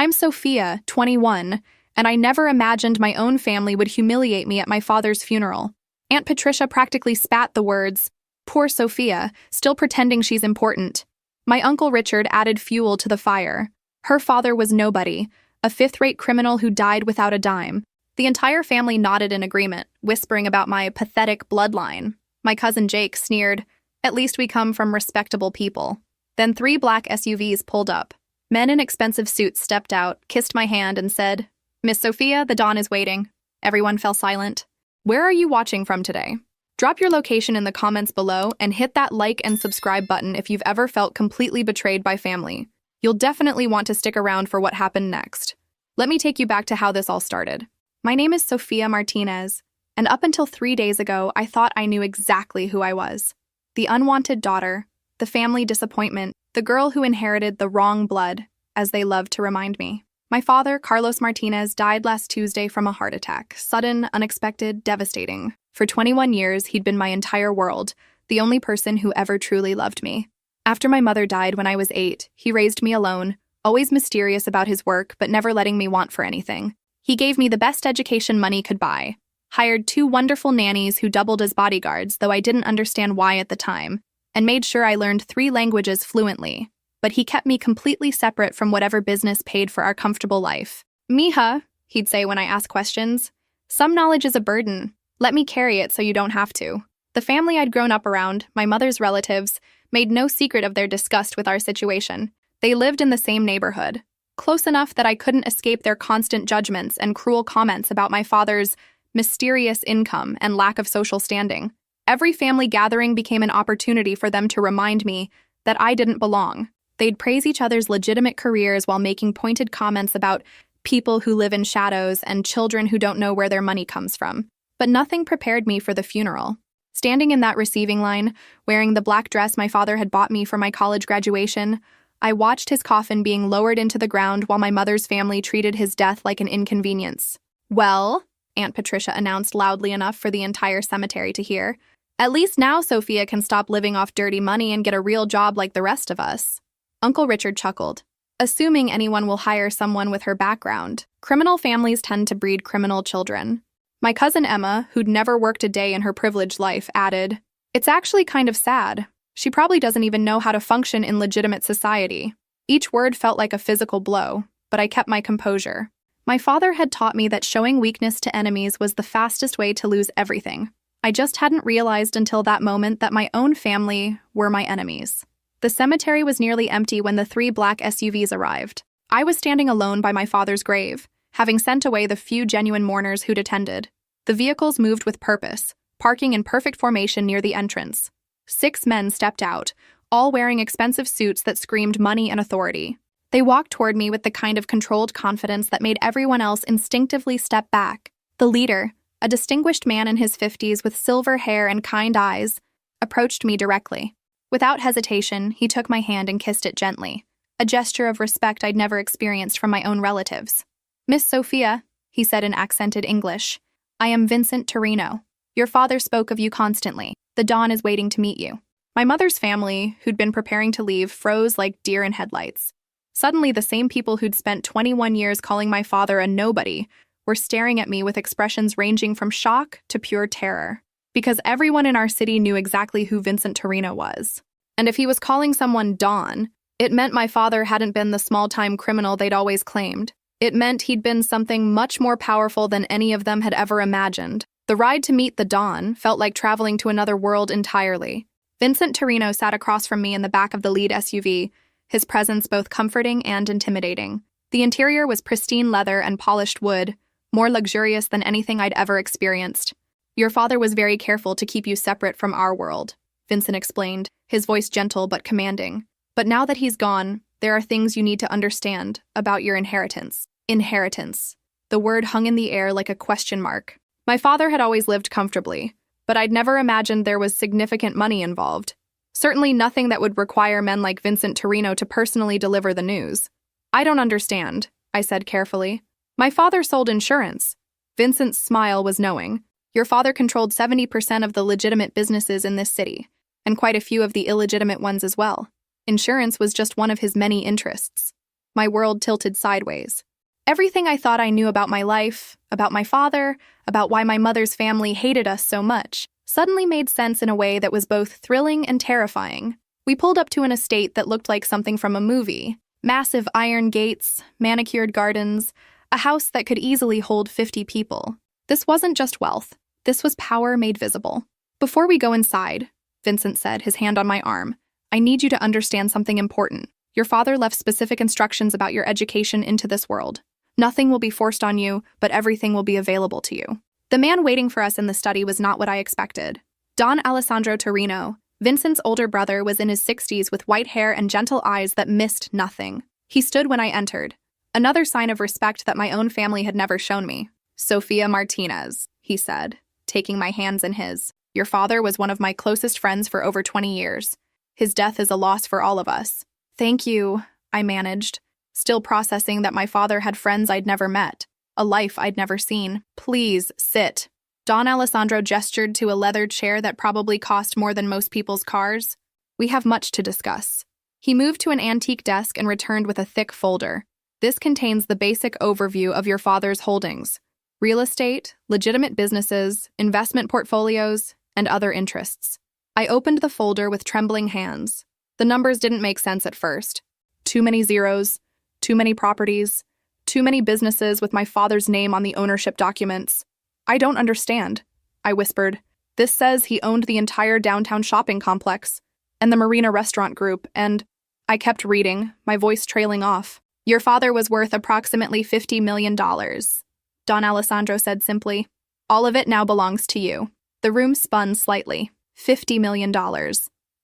I'm Sophia, 21, and I never imagined my own family would humiliate me at my father's funeral. Aunt Patricia practically spat the words, "Poor Sophia," still pretending she's important. My Uncle Richard added fuel to the fire. Her father was nobody, a fifth-rate criminal who died without a dime. The entire family nodded in agreement, whispering about my pathetic bloodline. My cousin Jake sneered, "At least we come from respectable people." Then 3 black SUVs pulled up. Men in expensive suits stepped out, kissed my hand, and said, "Miss Sophia, the dawn is waiting." Everyone fell silent. Where are you watching from today? Drop your location in the comments below and hit that like and subscribe button if you've ever felt completely betrayed by family. You'll definitely want to stick around for what happened next. Let me take you back to how this all started. My name is Sophia Martinez, and up until 3 days ago, I thought I knew exactly who I was. The unwanted daughter, the family disappointment, the girl who inherited the wrong blood, as they loved to remind me. My father, Carlos Martinez, died last Tuesday from a heart attack. Sudden, unexpected, devastating. For 21 years, he'd been my entire world, the only person who ever truly loved me. After my mother died when I was 8, he raised me alone, always mysterious about his work but never letting me want for anything. He gave me the best education money could buy, hired 2 wonderful nannies who doubled as bodyguards, though I didn't understand why at the time, and made sure I learned 3 languages fluently. But he kept me completely separate from whatever business paid for our comfortable life. "Mija," he'd say when I asked questions, "some knowledge is a burden. Let me carry it so you don't have to." The family I'd grown up around, my mother's relatives, made no secret of their disgust with our situation. They lived in the same neighborhood, close enough that I couldn't escape their constant judgments and cruel comments about my father's mysterious income and lack of social standing. Every family gathering became an opportunity for them to remind me that I didn't belong. They'd praise each other's legitimate careers while making pointed comments about people who live in shadows and children who don't know where their money comes from. But nothing prepared me for the funeral. Standing in that receiving line, wearing the black dress my father had bought me for my college graduation, I watched his coffin being lowered into the ground while my mother's family treated his death like an inconvenience. "Well," Aunt Patricia announced loudly enough for the entire cemetery to hear, "at least now Sophia can stop living off dirty money and get a real job like the rest of us." Uncle Richard chuckled, "Assuming anyone will hire someone with her background. Criminal families tend to breed criminal children." My cousin Emma, who'd never worked a day in her privileged life, added, "It's actually kind of sad. She probably doesn't even know how to function in legitimate society." Each word felt like a physical blow, but I kept my composure. My father had taught me that showing weakness to enemies was the fastest way to lose everything. I just hadn't realized until that moment that my own family were my enemies. The cemetery was nearly empty when the 3 black SUVs arrived. I was standing alone by my father's grave, having sent away the few genuine mourners who'd attended. The vehicles moved with purpose, parking in perfect formation near the entrance. 6 men stepped out, all wearing expensive suits that screamed money and authority. They walked toward me with the kind of controlled confidence that made everyone else instinctively step back. The leader, a distinguished man in his 50s with silver hair and kind eyes, approached me directly. Without hesitation, he took my hand and kissed it gently, a gesture of respect I'd never experienced from my own relatives. "Miss Sophia," he said in accented English, "I am Vincent Torino. Your father spoke of you constantly. The dawn is waiting to meet you." My mother's family, who'd been preparing to leave, froze like deer in headlights. Suddenly, the same people who'd spent 21 years calling my father a nobody were staring at me with expressions ranging from shock to pure terror. Because everyone in our city knew exactly who Vincent Torino was. And if he was calling someone Don, it meant my father hadn't been the small-time criminal they'd always claimed. It meant he'd been something much more powerful than any of them had ever imagined. The ride to meet the Don felt like traveling to another world entirely. Vincent Torino sat across from me in the back of the lead SUV, his presence both comforting and intimidating. The interior was pristine leather and polished wood, more luxurious than anything I'd ever experienced. "Your father was very careful to keep you separate from our world," Vincent explained, his voice gentle but commanding. "But now that he's gone, there are things you need to understand about your inheritance." Inheritance. The word hung in the air like a question mark. My father had always lived comfortably, but I'd never imagined there was significant money involved. Certainly nothing that would require men like Vincent Torino to personally deliver the news. "I don't understand," I said carefully. "My father sold insurance." Vincent's smile was knowing. "Your father controlled 70% of the legitimate businesses in this city, and quite a few of the illegitimate ones as well. Insurance was just one of his many interests." My world tilted sideways. Everything I thought I knew about my life, about my father, about why my mother's family hated us so much, suddenly made sense in a way that was both thrilling and terrifying. We pulled up to an estate that looked like something from a movie. Massive iron gates, manicured gardens, a house that could easily hold 50 people. This wasn't just wealth. This was power made visible. "Before we go inside," Vincent said, his hand on my arm, "I need you to understand something important. Your father left specific instructions about your education into this world. Nothing will be forced on you, but everything will be available to you." The man waiting for us in the study was not what I expected. Don Alessandro Torino, Vincent's older brother, was in his 60s with white hair and gentle eyes that missed nothing. He stood when I entered, another sign of respect that my own family had never shown me. "Sophia Martinez," he said, taking my hands in his. "Your father was one of my closest friends for over 20 years. His death is a loss for all of us." "Thank you," I managed, still processing that my father had friends I'd never met, a life I'd never seen. "Please, sit." Don Alessandro gestured to a leather chair that probably cost more than most people's cars. "We have much to discuss." He moved to an antique desk and returned with a thick folder. "This contains the basic overview of your father's holdings: real estate, legitimate businesses, investment portfolios, and other interests." I opened the folder with trembling hands. The numbers didn't make sense at first. Too many zeros, too many properties, too many businesses with my father's name on the ownership documents. "I don't understand," I whispered. "This says he owned the entire downtown shopping complex and the Marina Restaurant Group, and—" I kept reading, my voice trailing off. "Your father was worth approximately $50 million, Don Alessandro said simply. "All of it now belongs to you." The room spun slightly. $50 million.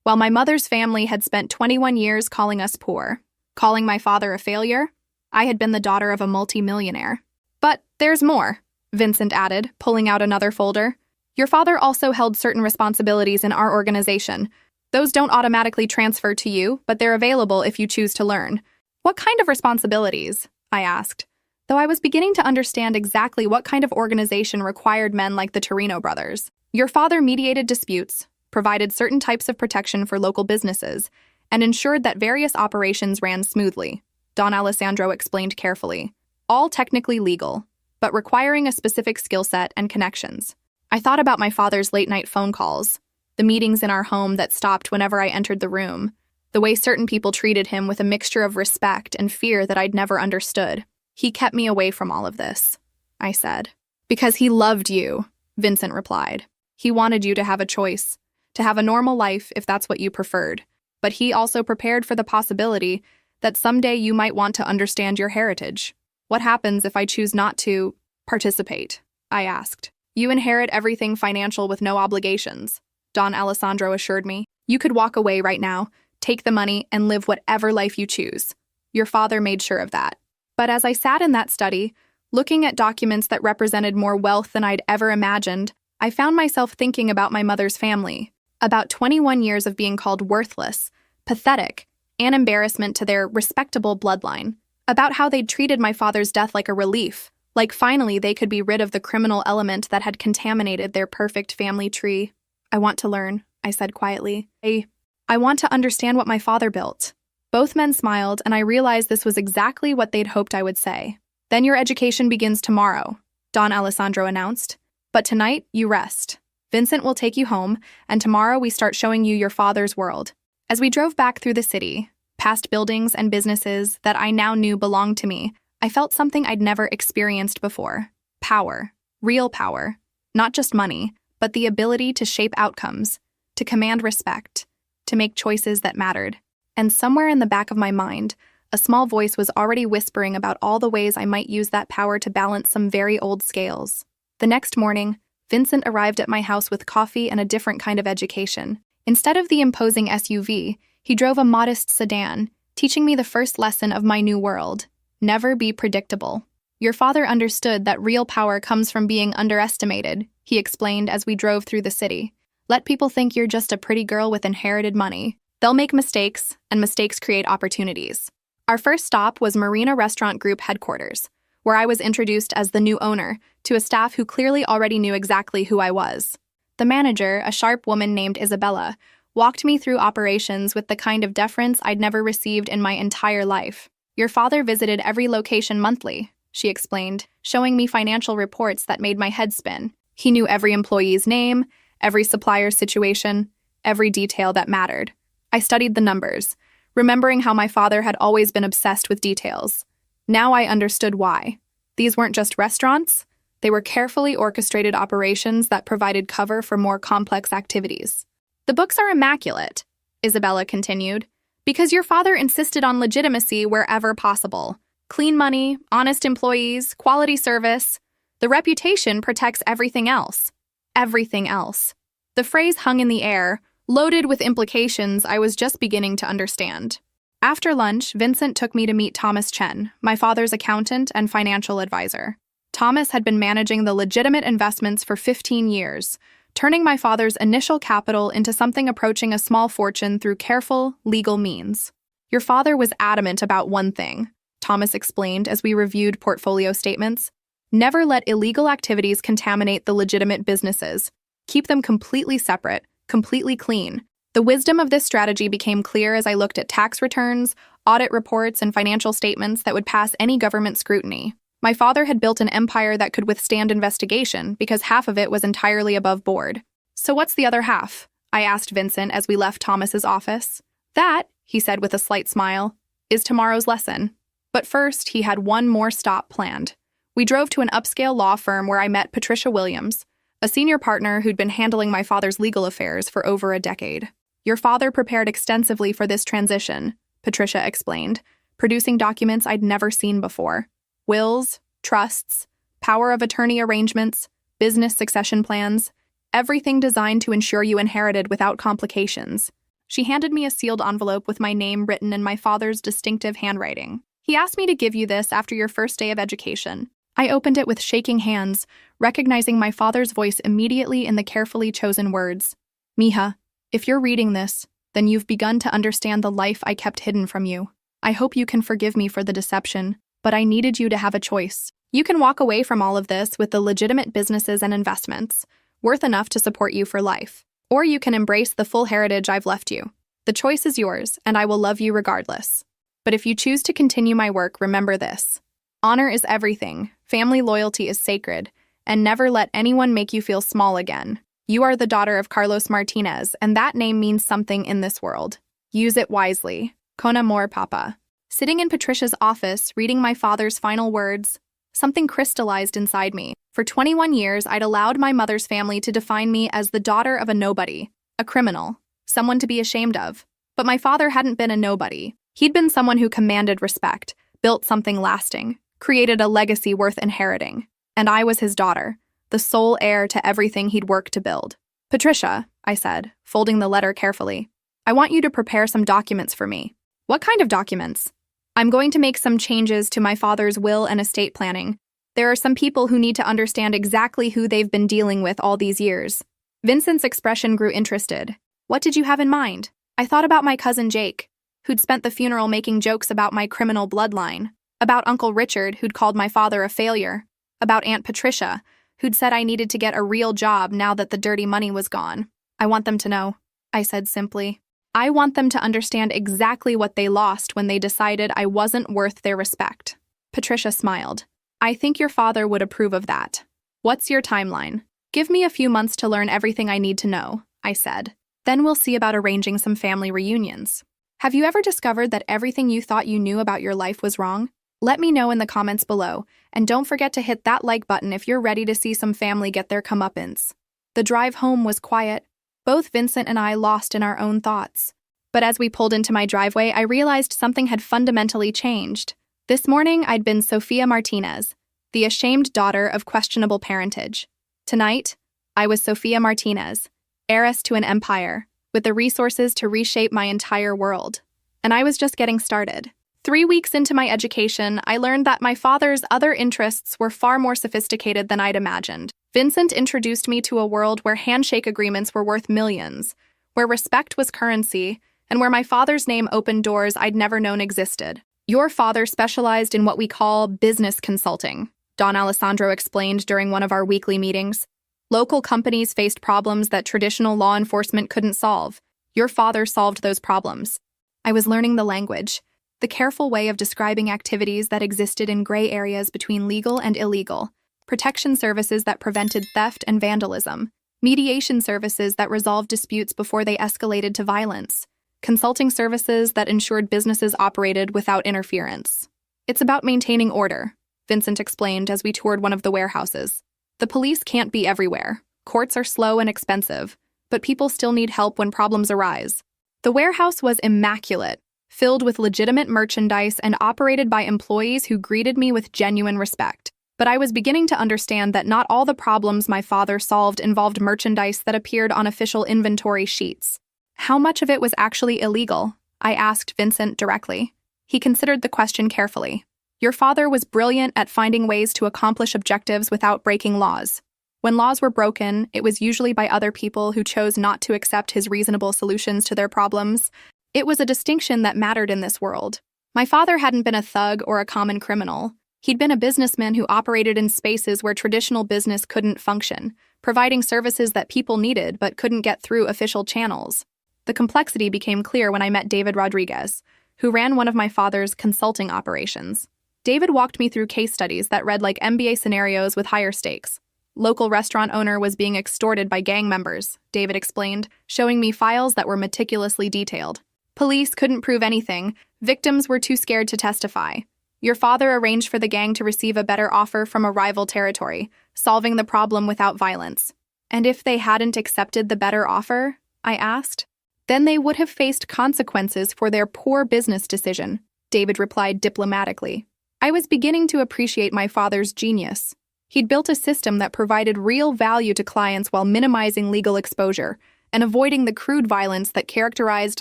While my mother's family had spent 21 years calling us poor, calling my father a failure, I had been the daughter of a multi-millionaire. "But there's more," Vincent added, pulling out another folder. "Your father also held certain responsibilities in our organization. Those don't automatically transfer to you, but they're available if you choose to learn." "What kind of responsibilities?" I asked, though I was beginning to understand exactly what kind of organization required men like the Torino brothers. "Your father mediated disputes, provided certain types of protection for local businesses, and ensured that various operations ran smoothly," Don Alessandro explained carefully. "All technically legal, but requiring a specific skill set and connections." I thought about my father's late-night phone calls, the meetings in our home that stopped whenever I entered the room, the way certain people treated him with a mixture of respect and fear that I'd never understood. "He kept me away from all of this," I said. "Because he loved you," Vincent replied. "He wanted you to have a choice, to have a normal life if that's what you preferred. But he also prepared for the possibility that someday you might want to understand your heritage. What happens if I choose not to participate?" I asked. "You inherit everything financial with no obligations," Don Alessandro assured me. "You could walk away right now, take the money, and live whatever life you choose. Your father made sure of that." But as I sat in that study, looking at documents that represented more wealth than I'd ever imagined, I found myself thinking about my mother's family, about 21 years of being called worthless, pathetic, and embarrassment to their respectable bloodline, about how they'd treated my father's death like a relief, like finally they could be rid of the criminal element that had contaminated their perfect family tree. "I want to learn," I said quietly. I want to understand what my father built." Both men smiled, and I realized this was exactly what they'd hoped I would say. "Then your education begins tomorrow," Don Alessandro announced. "But tonight, you rest. Vincent will take you home, and tomorrow we start showing you your father's world." As we drove back through the city, past buildings and businesses that I now knew belonged to me, I felt something I'd never experienced before. Power. Real power. Not just money, but the ability to shape outcomes, to command respect, to make choices that mattered. And somewhere in the back of my mind, a small voice was already whispering about all the ways I might use that power to balance some very old scales. The next morning, Vincent arrived at my house with coffee and a different kind of education. Instead of the imposing SUV, he drove a modest sedan, teaching me the first lesson of my new world: never be predictable. "Your father understood that real power comes from being underestimated," he explained as we drove through the city. "Let people think you're just a pretty girl with inherited money. They'll make mistakes, and mistakes create opportunities." Our first stop was Marina Restaurant Group headquarters, where I was introduced as the new owner to a staff who clearly already knew exactly who I was. The manager, a sharp woman named Isabella, walked me through operations with the kind of deference I'd never received in my entire life. Your father visited every location monthly, she explained, showing me financial reports that made my head spin. He knew every employee's name, every supplier's situation, every detail that mattered. I studied the numbers, remembering how my father had always been obsessed with details. Now I understood why. These weren't just restaurants, they were carefully orchestrated operations that provided cover for more complex activities. The books are immaculate, Isabella continued, because your father insisted on legitimacy wherever possible. Clean money, honest employees, quality service. The reputation protects everything else. Everything else. The phrase hung in the air, loaded with implications I was just beginning to understand. After lunch, Vincent took me to meet Thomas Chen, my father's accountant and financial advisor. Thomas had been managing the legitimate investments for 15 years, turning my father's initial capital into something approaching a small fortune through careful, legal means. Your father was adamant about one thing, Thomas explained as we reviewed portfolio statements. Never let illegal activities contaminate the legitimate businesses. Keep them completely separate, completely clean. The wisdom of this strategy became clear as I looked at tax returns, audit reports, and financial statements that would pass any government scrutiny. My father had built an empire that could withstand investigation because half of it was entirely above board. So what's the other half? I asked Vincent as we left Thomas's office. That, he said with a slight smile, is tomorrow's lesson. But first, he had one more stop planned. We drove to an upscale law firm where I met Patricia Williams, a senior partner who'd been handling my father's legal affairs for over a decade. Your father prepared extensively for this transition, Patricia explained, producing documents I'd never seen before. Wills, trusts, power of attorney arrangements, business succession plans, everything designed to ensure you inherited without complications. She handed me a sealed envelope with my name written in my father's distinctive handwriting. He asked me to give you this after your first day of education. I opened it with shaking hands, recognizing my father's voice immediately in the carefully chosen words. Mija, if you're reading this, then you've begun to understand the life I kept hidden from you. I hope you can forgive me for the deception, but I needed you to have a choice. You can walk away from all of this with the legitimate businesses and investments, worth enough to support you for life. Or you can embrace the full heritage I've left you. The choice is yours, and I will love you regardless. But if you choose to continue my work, remember this. Honor is everything, family loyalty is sacred, and never let anyone make you feel small again. You are the daughter of Carlos Martinez, and that name means something in this world. Use it wisely. Con amor, Papa. Sitting in Patricia's office, reading my father's final words, something crystallized inside me. For 21 years, I'd allowed my mother's family to define me as the daughter of a nobody, a criminal, someone to be ashamed of. But my father hadn't been a nobody. He'd been someone who commanded respect, built something lasting, created a legacy worth inheriting. And I was his daughter, the sole heir to everything he'd worked to build. Patricia, I said, folding the letter carefully, I want you to prepare some documents for me. What kind of documents? I'm going to make some changes to my father's will and estate planning. There are some people who need to understand exactly who they've been dealing with all these years. Vincent's expression grew interested. What did you have in mind? I thought about my cousin Jake, who'd spent the funeral making jokes about my criminal bloodline, about Uncle Richard, who'd called my father a failure, about Aunt Patricia, who'd said I needed to get a real job now that the dirty money was gone. I want them to know, I said simply. I want them to understand exactly what they lost when they decided I wasn't worth their respect. Patricia smiled. I think your father would approve of that. What's your timeline? Give me a few months to learn everything I need to know, I said. Then we'll see about arranging some family reunions. Have you ever discovered that everything you thought you knew about your life was wrong? Let me know in the comments below, and don't forget to hit that like button if you're ready to see some family get their comeuppance. The drive home was quiet. Both Vincent and I lost in our own thoughts. But as we pulled into my driveway, I realized something had fundamentally changed. This morning, I'd been Sofia Martinez, the ashamed daughter of questionable parentage. Tonight, I was Sofia Martinez, heiress to an empire, with the resources to reshape my entire world. And I was just getting started. 3 weeks into my education, I learned that my father's other interests were far more sophisticated than I'd imagined. Vincent introduced me to a world where handshake agreements were worth millions, where respect was currency, and where my father's name opened doors I'd never known existed. Your father specialized in what we call business consulting, Don Alessandro explained during one of our weekly meetings. Local companies faced problems that traditional law enforcement couldn't solve. Your father solved those problems. I was learning the language, the careful way of describing activities that existed in gray areas between legal and illegal, protection services that prevented theft and vandalism, mediation services that resolved disputes before they escalated to violence, consulting services that ensured businesses operated without interference. It's about maintaining order, Vincent explained as we toured one of the warehouses. The police can't be everywhere. Courts are slow and expensive, but people still need help when problems arise. The warehouse was immaculate, filled with legitimate merchandise and operated by employees who greeted me with genuine respect. But I was beginning to understand that not all the problems my father solved involved merchandise that appeared on official inventory sheets. How much of it was actually illegal? I asked Vincent directly. He considered the question carefully. Your father was brilliant at finding ways to accomplish objectives without breaking laws. When laws were broken, it was usually by other people who chose not to accept his reasonable solutions to their problems. It was a distinction that mattered in this world. My father hadn't been a thug or a common criminal. He'd been a businessman who operated in spaces where traditional business couldn't function, providing services that people needed but couldn't get through official channels. The complexity became clear when I met David Rodriguez, who ran one of my father's consulting operations. David walked me through case studies that read like MBA scenarios with higher stakes. Local restaurant owner was being extorted by gang members, David explained, showing me files that were meticulously detailed. Police couldn't prove anything. Victims were too scared to testify. Your father arranged for the gang to receive a better offer from a rival territory, solving the problem without violence. And if they hadn't accepted the better offer? I asked. Then they would have faced consequences for their poor business decision, David replied diplomatically. I was beginning to appreciate my father's genius. He'd built a system that provided real value to clients while minimizing legal exposure and avoiding the crude violence that characterized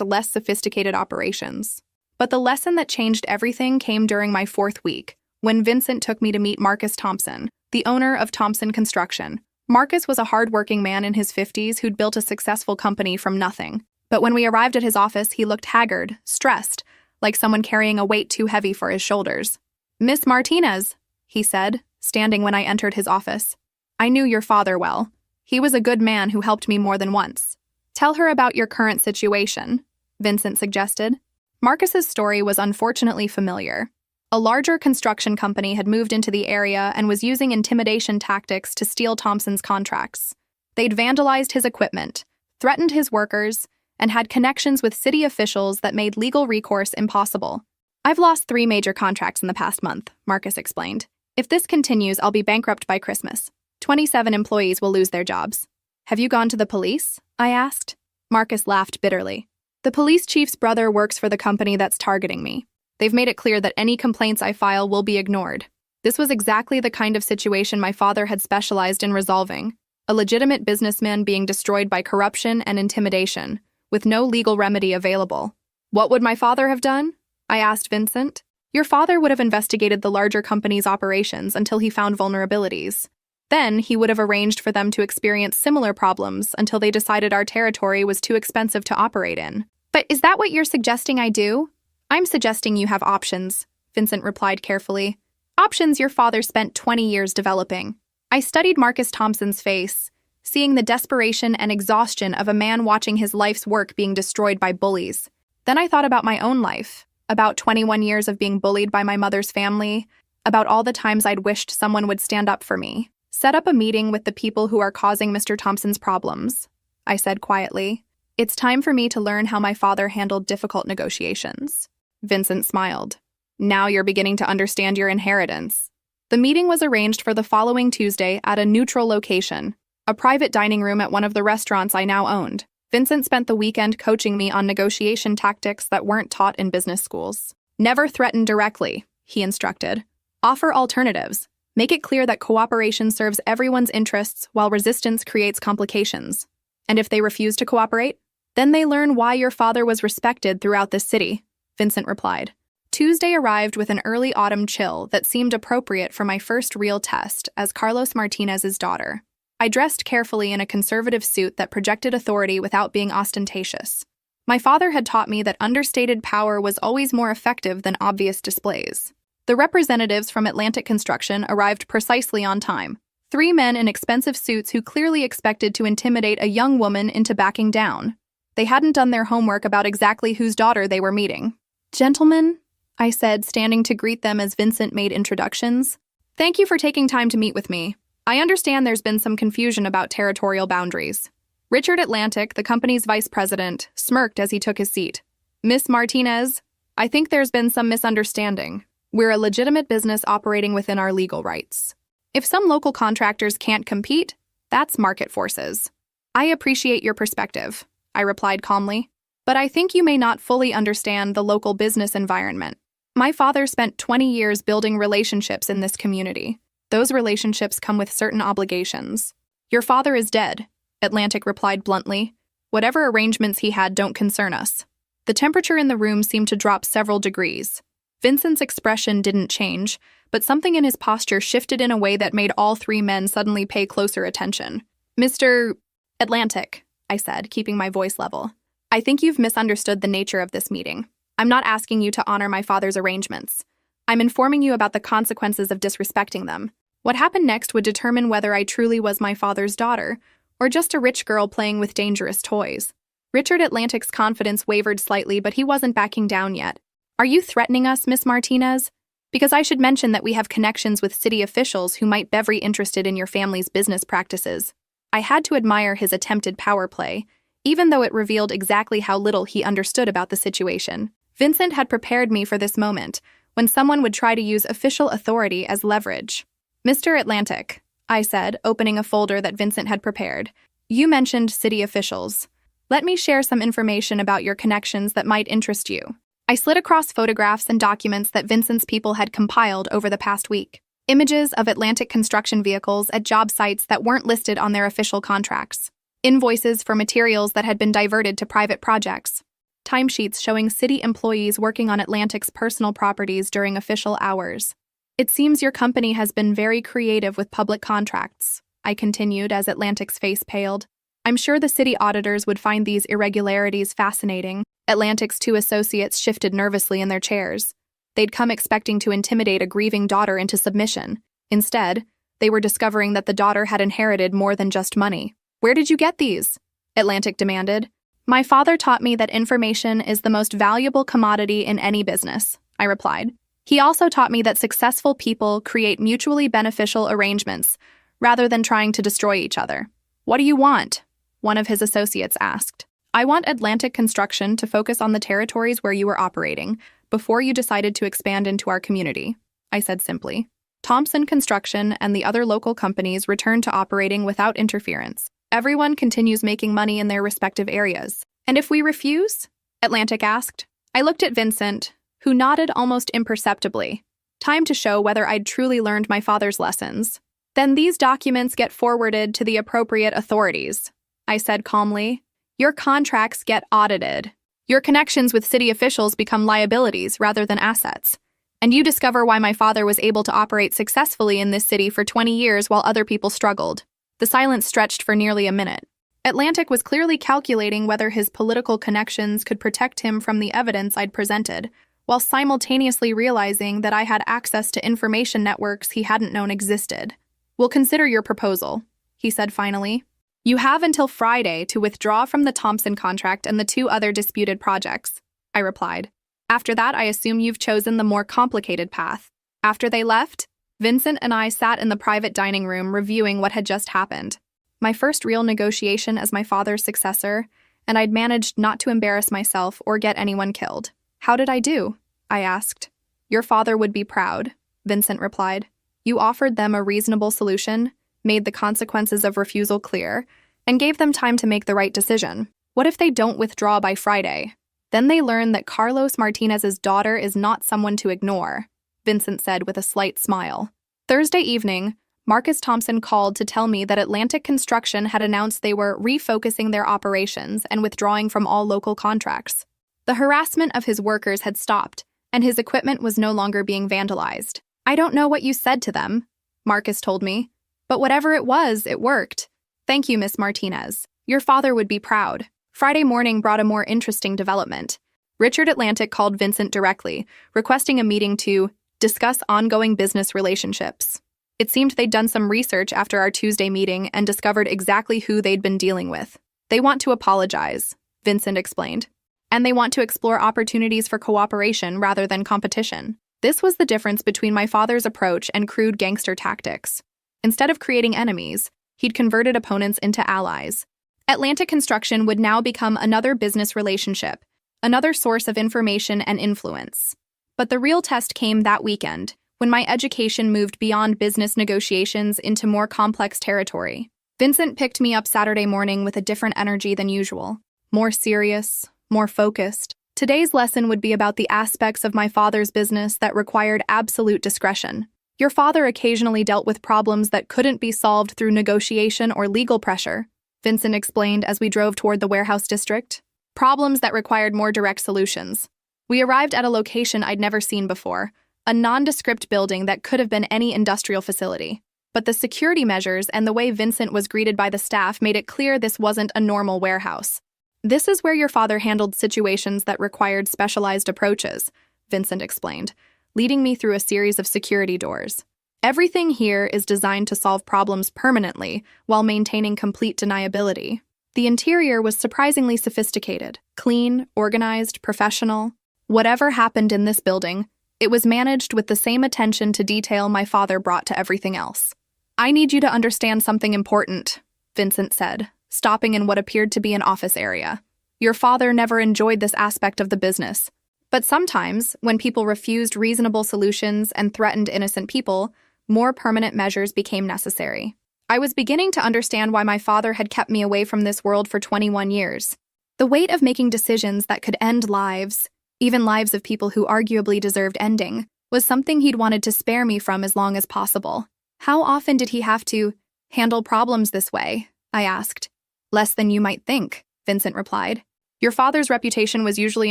less sophisticated operations. But the lesson that changed everything came during my 4th week, when Vincent took me to meet Marcus Thompson, the owner of Thompson Construction. Marcus was a hard-working man in his 50s who'd built a successful company from nothing. But when we arrived at his office, he looked haggard, stressed, like someone carrying a weight too heavy for his shoulders. "Miss Martinez," he said, standing when I entered his office. "I knew your father well. He was a good man who helped me more than once. Tell her about your current situation," Vincent suggested. Marcus's story was unfortunately familiar. A larger construction company had moved into the area and was using intimidation tactics to steal Thompson's contracts. They'd vandalized his equipment, threatened his workers, and had connections with city officials that made legal recourse impossible. "I've lost 3 major contracts in the past month," Marcus explained. "If this continues, I'll be bankrupt by Christmas. 27 employees will lose their jobs." "Have you gone to the police?" I asked. Marcus laughed bitterly. "The police chief's brother works for the company that's targeting me. They've made it clear that any complaints I file will be ignored." This was exactly the kind of situation my father had specialized in resolving, a legitimate businessman being destroyed by corruption and intimidation, with no legal remedy available. "What would my father have done?" I asked Vincent. "Your father would have investigated the larger company's operations until he found vulnerabilities. Then he would have arranged for them to experience similar problems until they decided our territory was too expensive to operate in." "But is that what you're suggesting I do?" "I'm suggesting you have options," Vincent replied carefully. "Options your father spent 20 years developing." I studied Marcus Thompson's face, seeing the desperation and exhaustion of a man watching his life's work being destroyed by bullies. Then I thought about my own life, about 21 years of being bullied by my mother's family, about all the times I'd wished someone would stand up for me. "Set up a meeting with the people who are causing Mr. Thompson's problems," I said quietly. "It's time for me to learn how my father handled difficult negotiations." Vincent smiled. "Now you're beginning to understand your inheritance." The meeting was arranged for the following Tuesday at a neutral location, a private dining room at one of the restaurants I now owned. Vincent spent the weekend coaching me on negotiation tactics that weren't taught in business schools. "Never threaten directly," he instructed. "Offer alternatives. Make it clear that cooperation serves everyone's interests while resistance creates complications. And if they refuse to cooperate, then they learn why your father was respected throughout this city," Vincent replied. Tuesday arrived with an early autumn chill that seemed appropriate for my first real test as Carlos Martinez's daughter. I dressed carefully in a conservative suit that projected authority without being ostentatious. My father had taught me that understated power was always more effective than obvious displays. The representatives from Atlantic Construction arrived precisely on time. 3 men in expensive suits who clearly expected to intimidate a young woman into backing down. They hadn't done their homework about exactly whose daughter they were meeting. "Gentlemen," I said, standing to greet them as Vincent made introductions. Thank you for taking time to meet with me. I understand there's been some confusion about territorial boundaries. Richard Atlantic, the company's vice president, smirked as he took his seat. Miss Martinez, I think there's been some misunderstanding. We're a legitimate business operating within our legal rights. If some local contractors can't compete, that's market forces. I appreciate your perspective, I replied calmly, but I think you may not fully understand the local business environment. My father spent 20 years building relationships in this community. Those relationships come with certain obligations. Your father is dead, Atlantic replied bluntly. Whatever arrangements he had don't concern us. The temperature in the room seemed to drop several degrees. Vincent's expression didn't change, but something in his posture shifted in a way that made all three men suddenly pay closer attention. Mr. Atlantic, I said, keeping my voice level. I think you've misunderstood the nature of this meeting. I'm not asking you to honor my father's arrangements. I'm informing you about the consequences of disrespecting them. What happened next would determine whether I truly was my father's daughter, or just a rich girl playing with dangerous toys. Richard Atlantic's confidence wavered slightly, but he wasn't backing down yet. Are you threatening us, Miss Martinez? Because I should mention that we have connections with city officials who might be very interested in your family's business practices. I had to admire his attempted power play, even though it revealed exactly how little he understood about the situation. Vincent had prepared me for this moment, when someone would try to use official authority as leverage. Mr. Atlantic, I said, opening a folder that Vincent had prepared. You mentioned city officials. Let me share some information about your connections that might interest you. I slid across photographs and documents that Vincent's people had compiled over the past week. Images of Atlantic construction vehicles at job sites that weren't listed on their official contracts. Invoices for materials that had been diverted to private projects. Timesheets showing city employees working on Atlantic's personal properties during official hours. It seems your company has been very creative with public contracts, I continued as Atlantic's face paled. I'm sure the city auditors would find these irregularities fascinating. Atlantic's two associates shifted nervously in their chairs. They'd come expecting to intimidate a grieving daughter into submission. Instead, they were discovering that the daughter had inherited more than just money. Where did you get these? Atlantic demanded. My father taught me that information is the most valuable commodity in any business, I replied. He also taught me that successful people create mutually beneficial arrangements, rather than trying to destroy each other. What do you want? One of his associates asked. I want Atlantic Construction to focus on the territories where you were operating, before you decided to expand into our community, I said simply. Thompson Construction and the other local companies returned to operating without interference. Everyone continues making money in their respective areas. And if we refuse? Atlantic asked. I looked at Vincent, who nodded almost imperceptibly. Time to show whether I'd truly learned my father's lessons. Then these documents get forwarded to the appropriate authorities, I said calmly. Your contracts get audited. Your connections with city officials become liabilities rather than assets. And you discover why my father was able to operate successfully in this city for 20 years while other people struggled. The silence stretched for nearly a minute. Atlantic was clearly calculating whether his political connections could protect him from the evidence I'd presented, while simultaneously realizing that I had access to information networks he hadn't known existed. We'll consider your proposal, he said finally. You have until Friday to withdraw from the Thompson contract and the two other disputed projects, I replied. After that, I assume you've chosen the more complicated path. After they left, Vincent and I sat in the private dining room reviewing what had just happened. My first real negotiation as my father's successor, and I'd managed not to embarrass myself or get anyone killed. How did I do? I asked. Your father would be proud, Vincent replied. You offered them a reasonable solution, made the consequences of refusal clear, and gave them time to make the right decision. What if they don't withdraw by Friday? Then they learn that Carlos Martinez's daughter is not someone to ignore, Vincent said with a slight smile. Thursday evening, Marcus Thompson called to tell me that Atlantic Construction had announced they were refocusing their operations and withdrawing from all local contracts. The harassment of his workers had stopped, and his equipment was no longer being vandalized. I don't know what you said to them, Marcus told me, but whatever it was, it worked. Thank you, Miss Martinez. Your father would be proud. Friday morning brought a more interesting development. Richard Atlantic called Vincent directly, requesting a meeting to discuss ongoing business relationships. It seemed they'd done some research after our Tuesday meeting and discovered exactly who they'd been dealing with. They want to apologize, Vincent explained. and they want to explore opportunities for cooperation rather than competition. This was the difference between my father's approach and crude gangster tactics. Instead of creating enemies, he'd converted opponents into allies. Atlantic Construction would now become another business relationship, another source of information and influence. But the real test came that weekend, when my education moved beyond business negotiations into more complex territory. Vincent picked me up Saturday morning with a different energy than usual, more serious, more focused. Today's lesson would be about the aspects of my father's business that required absolute discretion. Your father occasionally dealt with problems that couldn't be solved through negotiation or legal pressure, Vincent explained as we drove toward the warehouse district. Problems that required more direct solutions. We arrived at a location I'd never seen before, a nondescript building that could have been any industrial facility. But the security measures and the way Vincent was greeted by the staff made it clear this wasn't a normal warehouse. This is where your father handled situations that required specialized approaches, Vincent explained, leading me through a series of security doors. Everything here is designed to solve problems permanently while maintaining complete deniability. The interior was surprisingly sophisticated, clean, organized, professional. Whatever happened in this building, it was managed with the same attention to detail my father brought to everything else. I need you to understand something important, Vincent said, stopping in what appeared to be an office area. Your father never enjoyed this aspect of the business. But sometimes, when people refused reasonable solutions and threatened innocent people, more permanent measures became necessary. I was beginning to understand why my father had kept me away from this world for 21 years. The weight of making decisions that could end lives, even lives of people who arguably deserved ending, was something he'd wanted to spare me from as long as possible. How often did he have to handle problems this way? I asked. Less than you might think, Vincent replied. Your father's reputation was usually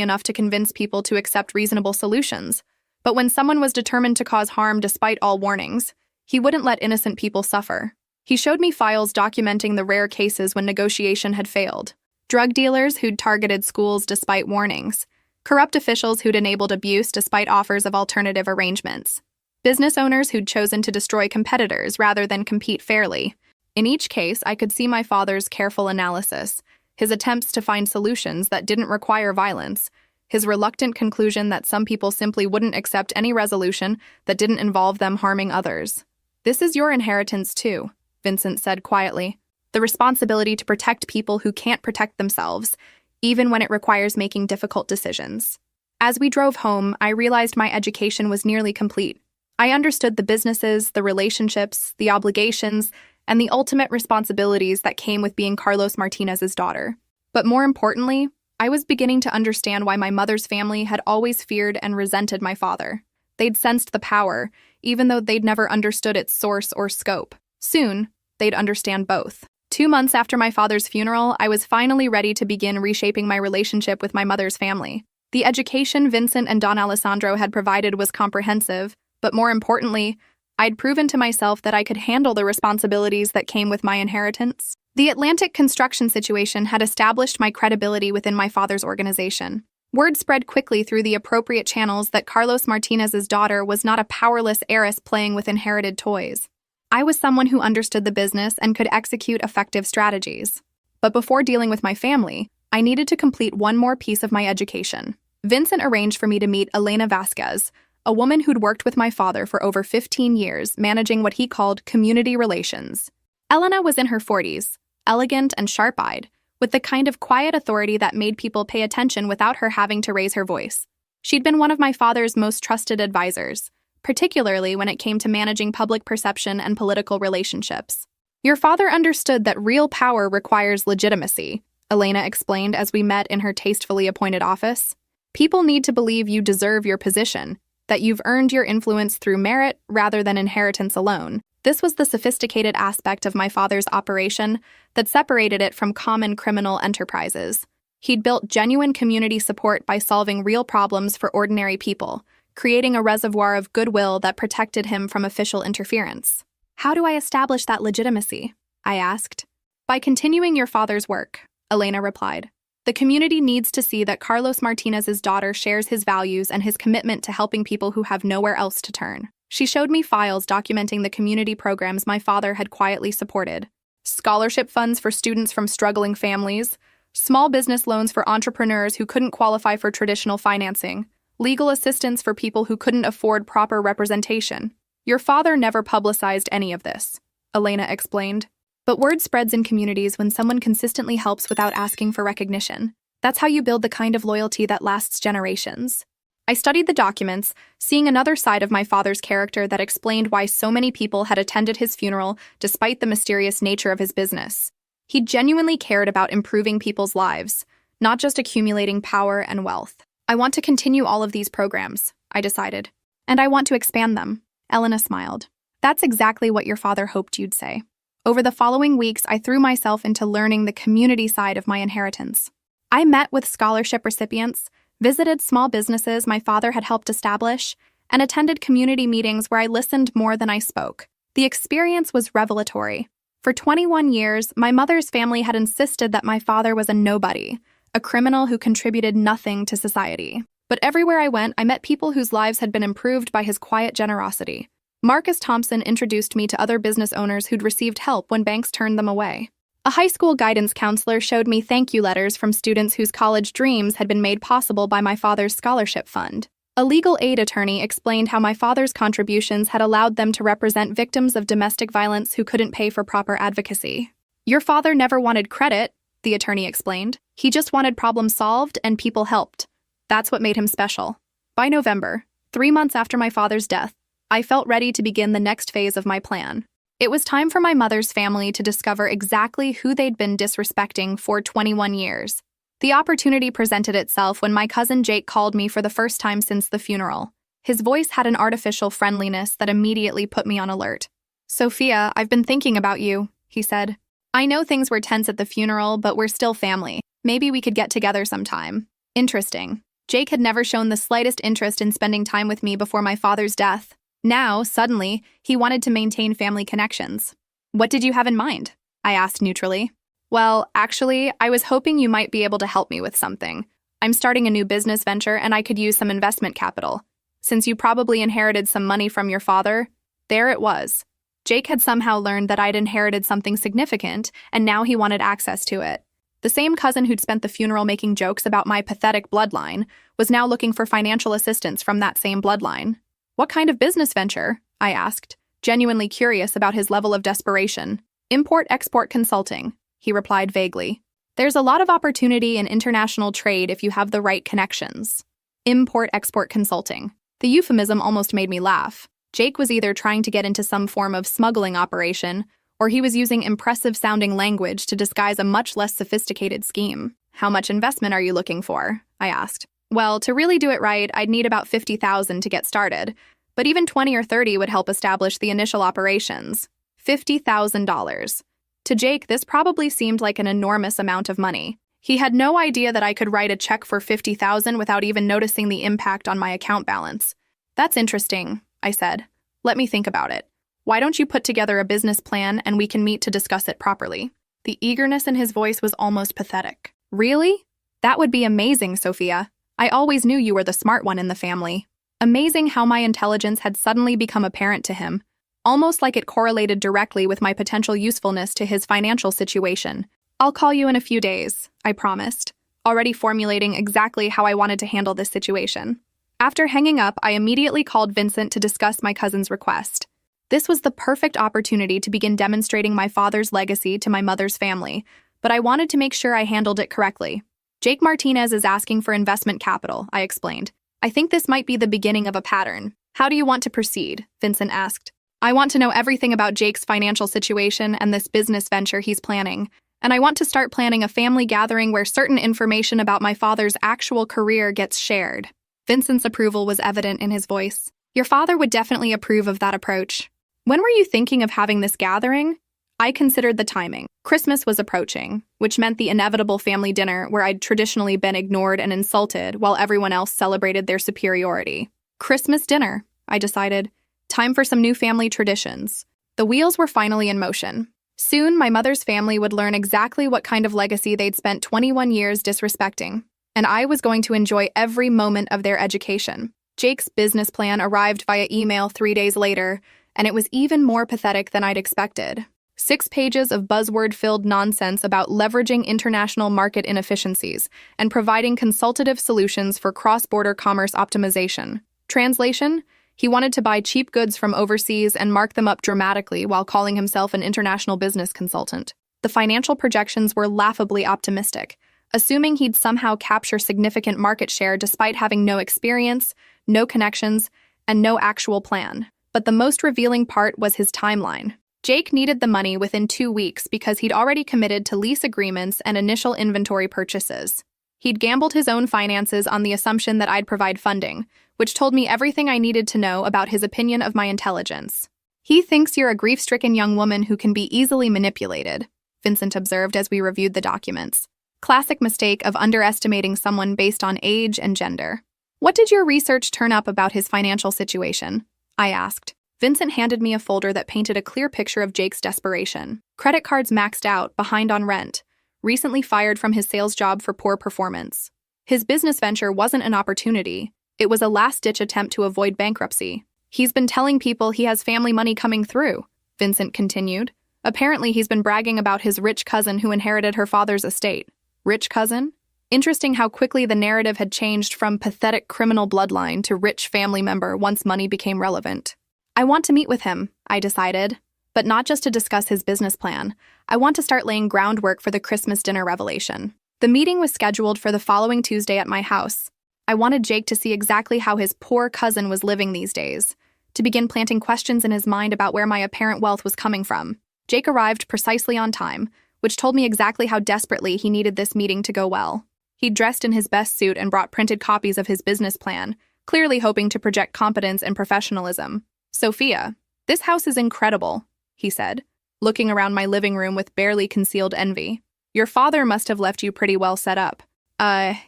enough to convince people to accept reasonable solutions. But when someone was determined to cause harm despite all warnings, he wouldn't let innocent people suffer. He showed me files documenting the rare cases when negotiation had failed. Drug dealers who'd targeted schools despite warnings. Corrupt officials who'd enabled abuse despite offers of alternative arrangements. Business owners who'd chosen to destroy competitors rather than compete fairly. In each case, I could see my father's careful analysis, his attempts to find solutions that didn't require violence, his reluctant conclusion that some people simply wouldn't accept any resolution that didn't involve them harming others. This is your inheritance too, Vincent said quietly. The responsibility to protect people who can't protect themselves, even when it requires making difficult decisions. As we drove home, I realized my education was nearly complete. I understood the businesses, the relationships, the obligations, and the ultimate responsibilities that came with being Carlos Martinez's daughter. But more importantly, I was beginning to understand why my mother's family had always feared and resented my father. They'd sensed the power, even though they'd never understood its source or scope. Soon, they'd understand both. 2 months after my father's funeral, I was finally ready to begin reshaping my relationship with my mother's family. The education Vincent and Don Alessandro had provided was comprehensive, but more importantly, I'd proven to myself that I could handle the responsibilities that came with my inheritance. The Atlantic Construction situation had established my credibility within my father's organization. Word spread quickly through the appropriate channels that Carlos Martinez's daughter was not a powerless heiress playing with inherited toys. I was someone who understood the business and could execute effective strategies. But before dealing with my family, I needed to complete one more piece of my education. Vincent arranged for me to meet Elena Vasquez, a woman who'd worked with my father for over 15 years, managing what he called community relations. Elena was in her 40s, elegant and sharp-eyed, with the kind of quiet authority that made people pay attention without her having to raise her voice. She'd been one of my father's most trusted advisors, particularly when it came to managing public perception and political relationships. Your father understood that real power requires legitimacy, Elena explained as we met in her tastefully appointed office. People need to believe you deserve your position, that you've earned your influence through merit rather than inheritance alone. This was the sophisticated aspect of my father's operation that separated it from common criminal enterprises. He'd built genuine community support by solving real problems for ordinary people, creating a reservoir of goodwill that protected him from official interference. How do I establish that legitimacy? I asked. By continuing your father's work, Elena replied. The community needs to see that Carlos Martinez's daughter shares his values and his commitment to helping people who have nowhere else to turn. She showed me files documenting the community programs my father had quietly supported. Scholarship funds for students from struggling families, small business loans for entrepreneurs who couldn't qualify for traditional financing, legal assistance for people who couldn't afford proper representation. Your father never publicized any of this, Elena explained. But word spreads in communities when someone consistently helps without asking for recognition. That's how you build the kind of loyalty that lasts generations. I studied the documents, seeing another side of my father's character that explained why so many people had attended his funeral despite the mysterious nature of his business. He genuinely cared about improving people's lives, not just accumulating power and wealth. I want to continue all of these programs, I decided. And I want to expand them. Elena smiled. That's exactly what your father hoped you'd say. Over the following weeks, I threw myself into learning the community side of my inheritance. I met with scholarship recipients, visited small businesses my father had helped establish, and attended community meetings where I listened more than I spoke. The experience was revelatory. For 21 years, my mother's family had insisted that my father was a nobody, a criminal who contributed nothing to society. But everywhere I went, I met people whose lives had been improved by his quiet generosity. Marcus Thompson introduced me to other business owners who'd received help when banks turned them away. A high school guidance counselor showed me thank you letters from students whose college dreams had been made possible by my father's scholarship fund. A legal aid attorney explained how my father's contributions had allowed them to represent victims of domestic violence who couldn't pay for proper advocacy. Your father never wanted credit, the attorney explained. He just wanted problems solved and people helped. That's what made him special. By November, 3 months after my father's death, I felt ready to begin the next phase of my plan. It was time for my mother's family to discover exactly who they'd been disrespecting for 21 years. The opportunity presented itself when my cousin Jake called me for the first time since the funeral. His voice had an artificial friendliness that immediately put me on alert. "Sophia, I've been thinking about you," he said. "I know things were tense at the funeral, but we're still family. Maybe we could get together sometime." Interesting. Jake had never shown the slightest interest in spending time with me before my father's death. Now, suddenly, he wanted to maintain family connections. "What did you have in mind?" I asked neutrally. "Well, actually, I was hoping you might be able to help me with something. I'm starting a new business venture and I could use some investment capital. Since you probably inherited some money from your father," there it was. Jake had somehow learned that I'd inherited something significant, and now he wanted access to it. The same cousin who'd spent the funeral making jokes about my pathetic bloodline was now looking for financial assistance from that same bloodline. "What kind of business venture?" I asked, genuinely curious about his level of desperation. "Import-export consulting," he replied vaguely. "There's a lot of opportunity in international trade if you have the right connections." Import-export consulting. The euphemism almost made me laugh. Jake was either trying to get into some form of smuggling operation, or he was using impressive-sounding language to disguise a much less sophisticated scheme. "How much investment are you looking for?" I asked. "Well, to really do it right, I'd need about $50,000 to get started, but even 20 or 30 would help establish the initial operations." $50,000. To Jake, this probably seemed like an enormous amount of money. He had no idea that I could write a check for $50,000 without even noticing the impact on my account balance. "That's interesting," I said. "Let me think about it. Why don't you put together a business plan and we can meet to discuss it properly?" The eagerness in his voice was almost pathetic. "Really? That would be amazing, Sophia. I always knew you were the smart one in the family." Amazing how my intelligence had suddenly become apparent to him, almost like it correlated directly with my potential usefulness to his financial situation. "I'll call you in a few days," I promised, already formulating exactly how I wanted to handle this situation. After hanging up, I immediately called Vincent to discuss my cousin's request. This was the perfect opportunity to begin demonstrating my father's legacy to my mother's family, but I wanted to make sure I handled it correctly. "Jake Martinez is asking for investment capital," I explained. "I think this might be the beginning of a pattern." "How do you want to proceed?" Vincent asked. "I want to know everything about Jake's financial situation and this business venture he's planning, and I want to start planning a family gathering where certain information about my father's actual career gets shared." Vincent's approval was evident in his voice. "Your father would definitely approve of that approach." "When were you thinking of having this gathering?" I considered the timing. Christmas was approaching, which meant the inevitable family dinner where I'd traditionally been ignored and insulted while everyone else celebrated their superiority. Christmas dinner, I decided. Time for some new family traditions. The wheels were finally in motion. Soon, my mother's family would learn exactly what kind of legacy they'd spent 21 years disrespecting, and I was going to enjoy every moment of their education. Jake's business plan arrived via email 3 days later, and it was even more pathetic than I'd expected. 6 pages of buzzword-filled nonsense about leveraging international market inefficiencies and providing consultative solutions for cross-border commerce optimization. Translation: he wanted to buy cheap goods from overseas and mark them up dramatically while calling himself an international business consultant. The financial projections were laughably optimistic, assuming he'd somehow capture significant market share despite having no experience, no connections, and no actual plan. But the most revealing part was his timeline. Jake needed the money within 2 weeks because he'd already committed to lease agreements and initial inventory purchases. He'd gambled his own finances on the assumption that I'd provide funding, which told me everything I needed to know about his opinion of my intelligence. "He thinks you're a grief-stricken young woman who can be easily manipulated," Vincent observed as we reviewed the documents. Classic mistake of underestimating someone based on age and gender. "What did your research turn up about his financial situation?" I asked. Vincent handed me a folder that painted a clear picture of Jake's desperation. Credit cards maxed out, behind on rent, recently fired from his sales job for poor performance. His business venture wasn't an opportunity, it was a last-ditch attempt to avoid bankruptcy. "He's been telling people he has family money coming through," Vincent continued. "Apparently he's been bragging about his rich cousin who inherited her father's estate." Rich cousin? Interesting how quickly the narrative had changed from pathetic criminal bloodline to rich family member once money became relevant. "I want to meet with him," I decided, but not just to discuss his business plan. I want to start laying groundwork for the Christmas dinner revelation. The meeting was scheduled for the following Tuesday at my house. I wanted Jake to see exactly how his poor cousin was living these days, to begin planting questions in his mind about where my apparent wealth was coming from. Jake arrived precisely on time, which told me exactly how desperately he needed this meeting to go well. He'd dressed in his best suit and brought printed copies of his business plan, clearly hoping to project competence and professionalism. "Sophia, this house is incredible," he said, looking around my living room with barely concealed envy. "Your father must have left you pretty well set up."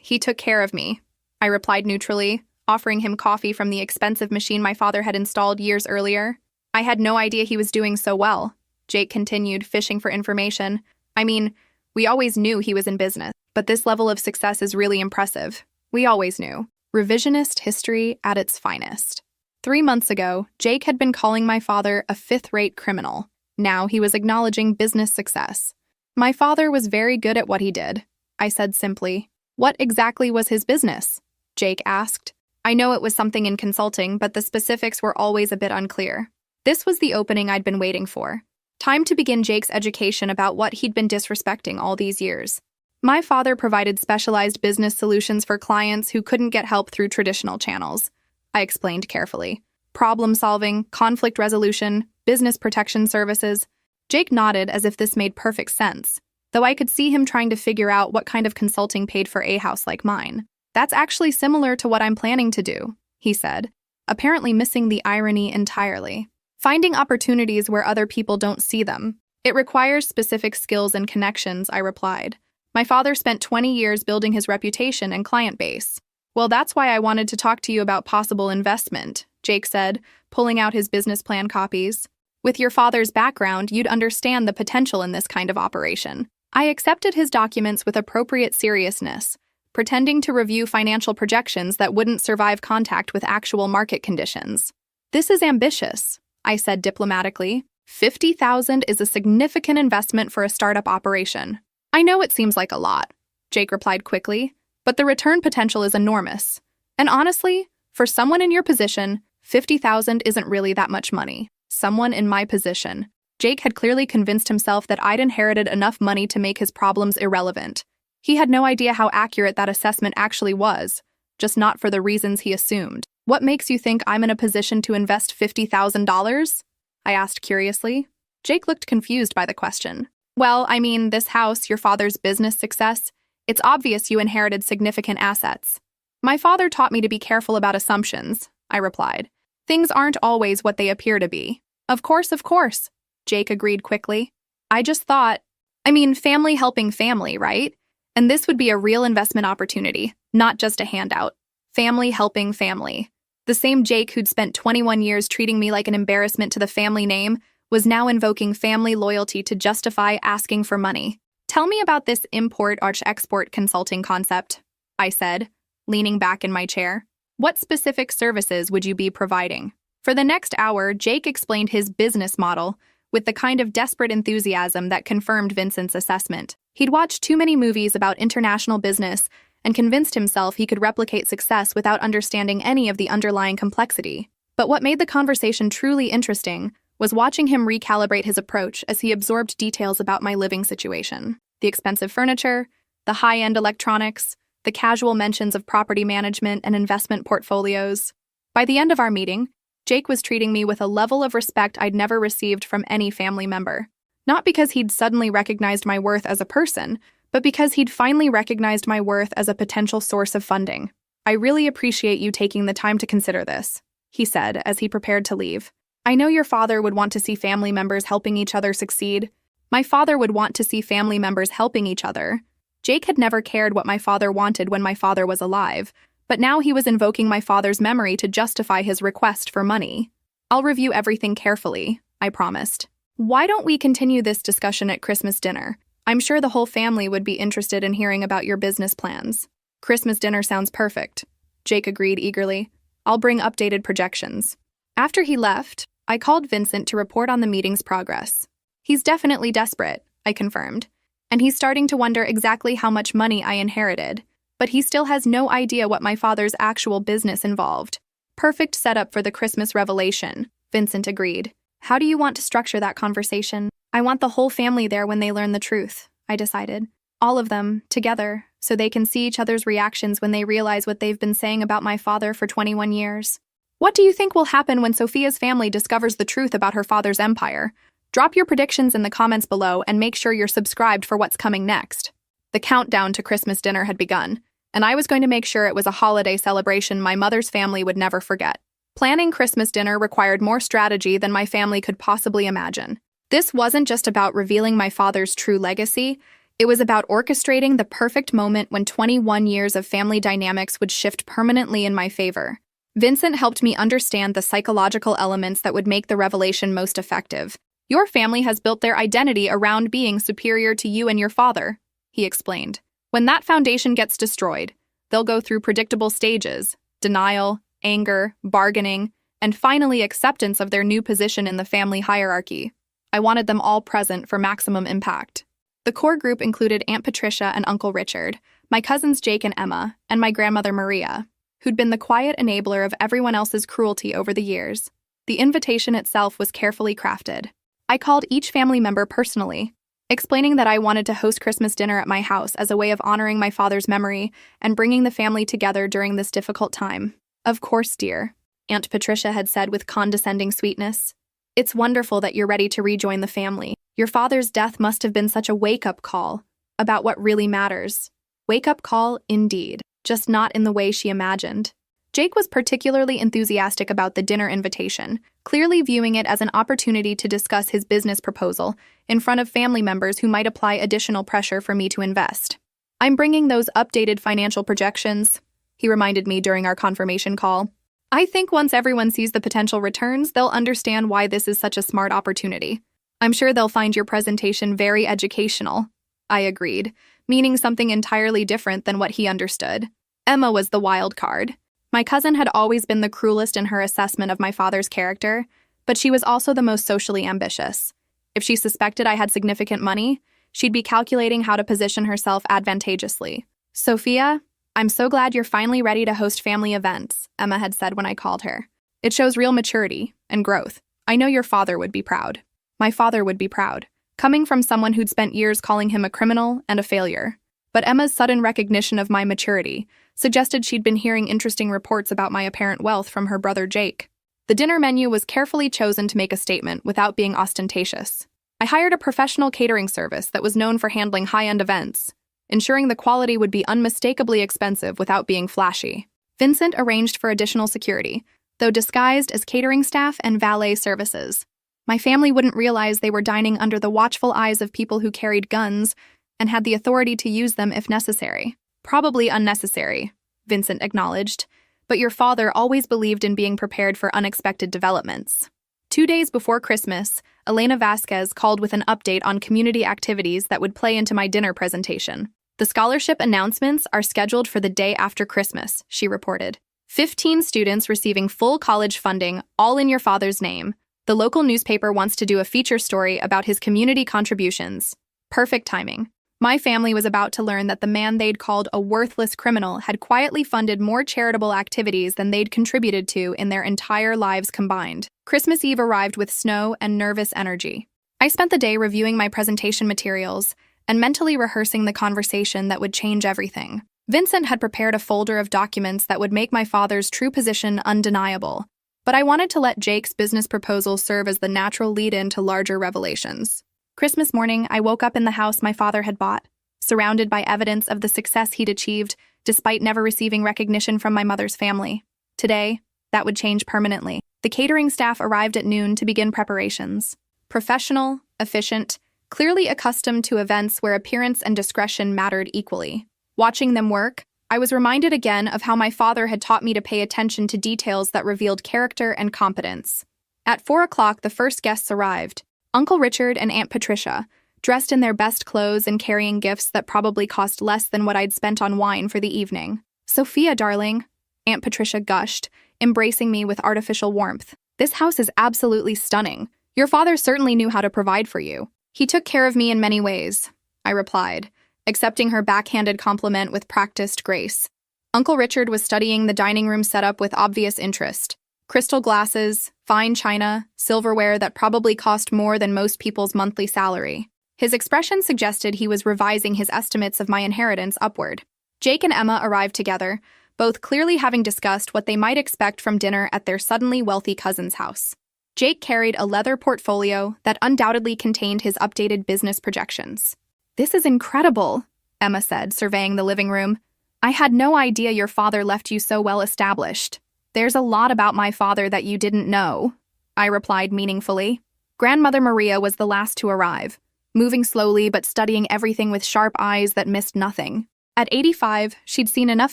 He took care of me," I replied neutrally, offering him coffee from the expensive machine my father had installed years earlier. "I had no idea he was doing so well," Jake continued, fishing for information. "I mean, we always knew he was in business, but this level of success is really impressive. We always knew." Revisionist history at its finest. 3 months ago, Jake had been calling my father a fifth-rate criminal. Now he was acknowledging business success. "My father was very good at what he did," I said simply. "What exactly was his business?" Jake asked. I know it was something in consulting, but the specifics were always a bit unclear. This was the opening I'd been waiting for. Time to begin Jake's education about what he'd been disrespecting all these years. My father provided specialized business solutions for clients who couldn't get help through traditional channels. I explained carefully. Problem solving, conflict resolution, business protection services. Jake nodded as if this made perfect sense, though I could see him trying to figure out what kind of consulting paid for a house like mine. "That's actually similar to what I'm planning to do," he said, apparently missing the irony entirely. "Finding opportunities where other people don't see them. It requires specific skills and connections," I replied. "My father spent 20 years building his reputation and client base." "Well, that's why I wanted to talk to you about possible investment," Jake said, pulling out his business plan copies. "With your father's background, you'd understand the potential in this kind of operation." I accepted his documents with appropriate seriousness, pretending to review financial projections that wouldn't survive contact with actual market conditions. "This is ambitious," I said diplomatically. $50,000 is a significant investment for a startup operation." "I know it seems like a lot," Jake replied quickly, "but the return potential is enormous. And honestly, for someone in your position, $50,000 isn't really that much money." Someone in my position. Jake had clearly convinced himself that I'd inherited enough money to make his problems irrelevant. He had no idea how accurate that assessment actually was, just not for the reasons he assumed. "What makes you think I'm in a position to invest $50,000? I asked curiously. Jake looked confused by the question. "Well, I mean, this house, your father's business success, it's obvious you inherited significant assets." "My father taught me to be careful about assumptions," I replied. "Things aren't always what they appear to be." Of course, Jake agreed quickly. "I just thought, family helping family, right? And this would be a real investment opportunity, not just a handout. Family helping family." The same Jake who'd spent 21 years treating me like an embarrassment to the family name was now invoking family loyalty to justify asking for money. "Tell me about this import-export consulting concept," I said, leaning back in my chair. "What specific services would you be providing?" For the next hour, Jake explained his business model, with the kind of desperate enthusiasm that confirmed Vincent's assessment. He'd watched too many movies about international business and convinced himself he could replicate success without understanding any of the underlying complexity. But what made the conversation truly interesting was watching him recalibrate his approach as he absorbed details about my living situation. The expensive furniture, the high-end electronics, the casual mentions of property management and investment portfolios. By the end of our meeting, Jake was treating me with a level of respect I'd never received from any family member. Not because he'd suddenly recognized my worth as a person, but because he'd finally recognized my worth as a potential source of funding. "I really appreciate you taking the time to consider this," he said as he prepared to leave. "I know your father would want to see family members helping each other succeed." My father would want to see family members helping each other. Jake had never cared what my father wanted when my father was alive, but now he was invoking my father's memory to justify his request for money. "I'll review everything carefully," I promised. "Why don't we continue this discussion at Christmas dinner? I'm sure the whole family would be interested in hearing about your business plans." "Christmas dinner sounds perfect," Jake agreed eagerly. "I'll bring updated projections." After he left, I called Vincent to report on the meeting's progress. "He's definitely desperate," I confirmed, "and he's starting to wonder exactly how much money I inherited, but he still has no idea what my father's actual business involved." "Perfect setup for the Christmas revelation," Vincent agreed. "How do you want to structure that conversation?" "I want the whole family there when they learn the truth," I decided. "All of them, together, so they can see each other's reactions when they realize what they've been saying about my father for 21 years. What do you think will happen when Sophia's family discovers the truth about her father's empire? Drop your predictions in the comments below and make sure you're subscribed for what's coming next." The countdown to Christmas dinner had begun, and I was going to make sure it was a holiday celebration my mother's family would never forget. Planning Christmas dinner required more strategy than my family could possibly imagine. This wasn't just about revealing my father's true legacy, it was about orchestrating the perfect moment when 21 years of family dynamics would shift permanently in my favor. Vincent helped me understand the psychological elements that would make the revelation most effective. "Your family has built their identity around being superior to you and your father," he explained. "When that foundation gets destroyed, they'll go through predictable stages: denial, anger, bargaining, and finally acceptance of their new position in the family hierarchy. I wanted them all present for maximum impact." The core group included Aunt Patricia and Uncle Richard, my cousins Jake and Emma, and my grandmother Maria, who'd been the quiet enabler of everyone else's cruelty over the years. The invitation itself was carefully crafted. I called each family member personally, explaining that I wanted to host Christmas dinner at my house as a way of honoring my father's memory and bringing the family together during this difficult time. "Of course, dear," Aunt Patricia had said with condescending sweetness. "It's wonderful that you're ready to rejoin the family. Your father's death must have been such a wake-up call about what really matters." Wake-up call, indeed, just not in the way she imagined. Jake was particularly enthusiastic about the dinner invitation, clearly viewing it as an opportunity to discuss his business proposal in front of family members who might apply additional pressure for me to invest. "I'm bringing those updated financial projections," he reminded me during our confirmation call. "I think once everyone sees the potential returns, they'll understand why this is such a smart opportunity. I'm sure they'll find your presentation very educational." I agreed, meaning something entirely different than what he understood. Emma was the wild card. My cousin had always been the cruelest in her assessment of my father's character, but she was also the most socially ambitious. If she suspected I had significant money, she'd be calculating how to position herself advantageously. "Sophia, I'm so glad you're finally ready to host family events," Emma had said when I called her. "It shows real maturity and growth. I know your father would be proud." My father would be proud, coming from someone who'd spent years calling him a criminal and a failure. But Emma's sudden recognition of my maturity suggested she'd been hearing interesting reports about my apparent wealth from her brother Jake. The dinner menu was carefully chosen to make a statement without being ostentatious. I hired a professional catering service that was known for handling high-end events, ensuring the quality would be unmistakably expensive without being flashy. Vincent arranged for additional security, though disguised as catering staff and valet services. My family wouldn't realize they were dining under the watchful eyes of people who carried guns and had the authority to use them if necessary. "Probably unnecessary," Vincent acknowledged, "but your father always believed in being prepared for unexpected developments." 2 days before Christmas, Elena Vasquez called with an update on community activities that would play into my dinner presentation. "The scholarship announcements are scheduled for the day after Christmas," she reported. 15 students receiving full college funding, all in your father's name. The local newspaper wants to do a feature story about his community contributions. Perfect timing. My family was about to learn that the man they'd called a worthless criminal had quietly funded more charitable activities than they'd contributed to in their entire lives combined. Christmas Eve arrived with snow and nervous energy. I spent the day reviewing my presentation materials and mentally rehearsing the conversation that would change everything. Vincent had prepared a folder of documents that would make my father's true position undeniable, but I wanted to let Jake's business proposal serve as the natural lead-in to larger revelations. Christmas morning, I woke up in the house my father had bought, surrounded by evidence of the success he'd achieved, despite never receiving recognition from my mother's family. Today, that would change permanently. The catering staff arrived at noon to begin preparations. Professional, efficient, clearly accustomed to events where appearance and discretion mattered equally. Watching them work, I was reminded again of how my father had taught me to pay attention to details that revealed character and competence. At 4 o'clock, the first guests arrived. Uncle Richard and Aunt Patricia, dressed in their best clothes and carrying gifts that probably cost less than what I'd spent on wine for the evening. "Sophia, darling," Aunt Patricia gushed, embracing me with artificial warmth. "This house is absolutely stunning. Your father certainly knew how to provide for you. He took care of me in many ways," I replied, accepting her backhanded compliment with practiced grace. Uncle Richard was studying the dining room setup with obvious interest. Crystal glasses, fine china, silverware that probably cost more than most people's monthly salary. His expression suggested he was revising his estimates of my inheritance upward. Jake and Emma arrived together, both clearly having discussed what they might expect from dinner at their suddenly wealthy cousin's house. Jake carried a leather portfolio that undoubtedly contained his updated business projections. "This is incredible," Emma said, surveying the living room. "I had no idea your father left you so well established." "There's a lot about my father that you didn't know," I replied meaningfully. Grandmother Maria was the last to arrive, moving slowly but studying everything with sharp eyes that missed nothing. At 85, she'd seen enough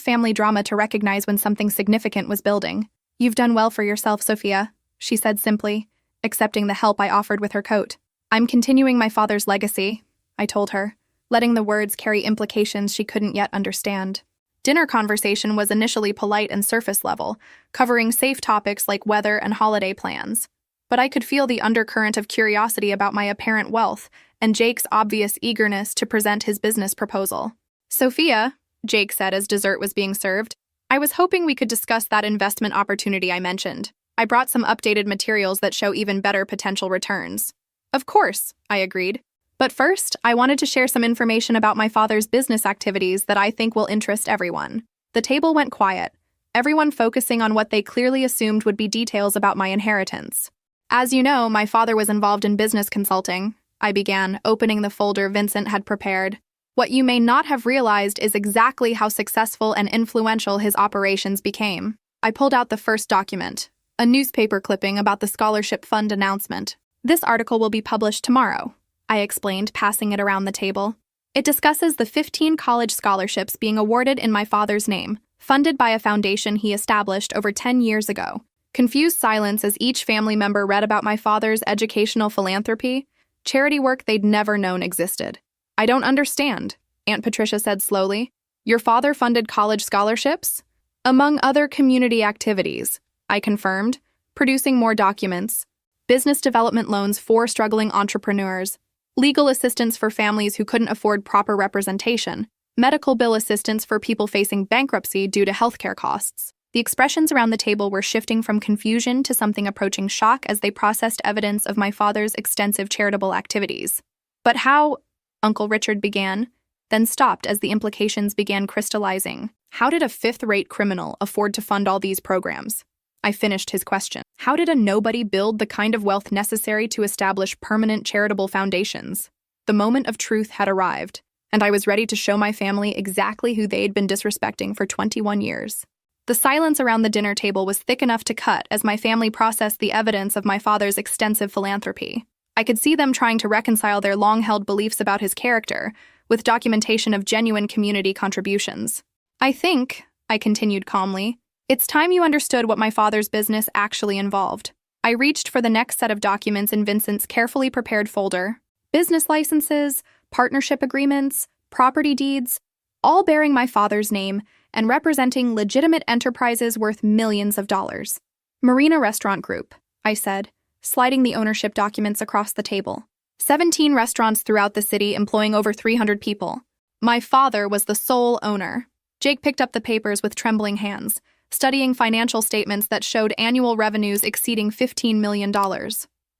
family drama to recognize when something significant was building. "You've done well for yourself, Sophia," she said simply, accepting the help I offered with her coat. "I'm continuing my father's legacy," I told her, letting the words carry implications she couldn't yet understand. Dinner conversation was initially polite and surface level, covering safe topics like weather and holiday plans. But I could feel the undercurrent of curiosity about my apparent wealth and Jake's obvious eagerness to present his business proposal. "Sophia," Jake said as dessert was being served, "I was hoping we could discuss that investment opportunity I mentioned. I brought some updated materials that show even better potential returns." "Of course," I agreed. "But first, I wanted to share some information about my father's business activities that I think will interest everyone." The table went quiet, everyone focusing on what they clearly assumed would be details about my inheritance. "As you know, my father was involved in business consulting," I began, opening the folder Vincent had prepared. "What you may not have realized is exactly how successful and influential his operations became." I pulled out the first document, a newspaper clipping about the scholarship fund announcement. "This article will be published tomorrow," I explained, passing it around the table. "It discusses the 15 college scholarships being awarded in my father's name, funded by a foundation he established over 10 years ago." Confused silence as each family member read about my father's educational philanthropy, charity work they'd never known existed. "I don't understand," Aunt Patricia said slowly. "Your father funded college scholarships?" "Among other community activities," I confirmed, producing more documents. Business development loans for struggling entrepreneurs, legal assistance for families who couldn't afford proper representation, medical bill assistance for people facing bankruptcy due to healthcare costs. The expressions around the table were shifting from confusion to something approaching shock as they processed evidence of my father's extensive charitable activities. "But how," Uncle Richard began, then stopped as the implications began crystallizing. "How did a fifth-rate criminal afford to fund all these programs?" I finished his question. "How did a nobody build the kind of wealth necessary to establish permanent charitable foundations?" The moment of truth had arrived, and I was ready to show my family exactly who they'd been disrespecting for 21 years. The silence around the dinner table was thick enough to cut as my family processed the evidence of my father's extensive philanthropy. I could see them trying to reconcile their long-held beliefs about his character with documentation of genuine community contributions. "I think," I continued calmly, "it's time you understood what my father's business actually involved." I reached for the next set of documents in Vincent's carefully prepared folder. Business licenses, partnership agreements, property deeds, all bearing my father's name and representing legitimate enterprises worth millions of dollars. "Marina Restaurant Group," I said, sliding the ownership documents across the table. 17 restaurants throughout the city employing over 300 people. My father was the sole owner. Jake picked up the papers with trembling hands, studying financial statements that showed annual revenues exceeding $15 million.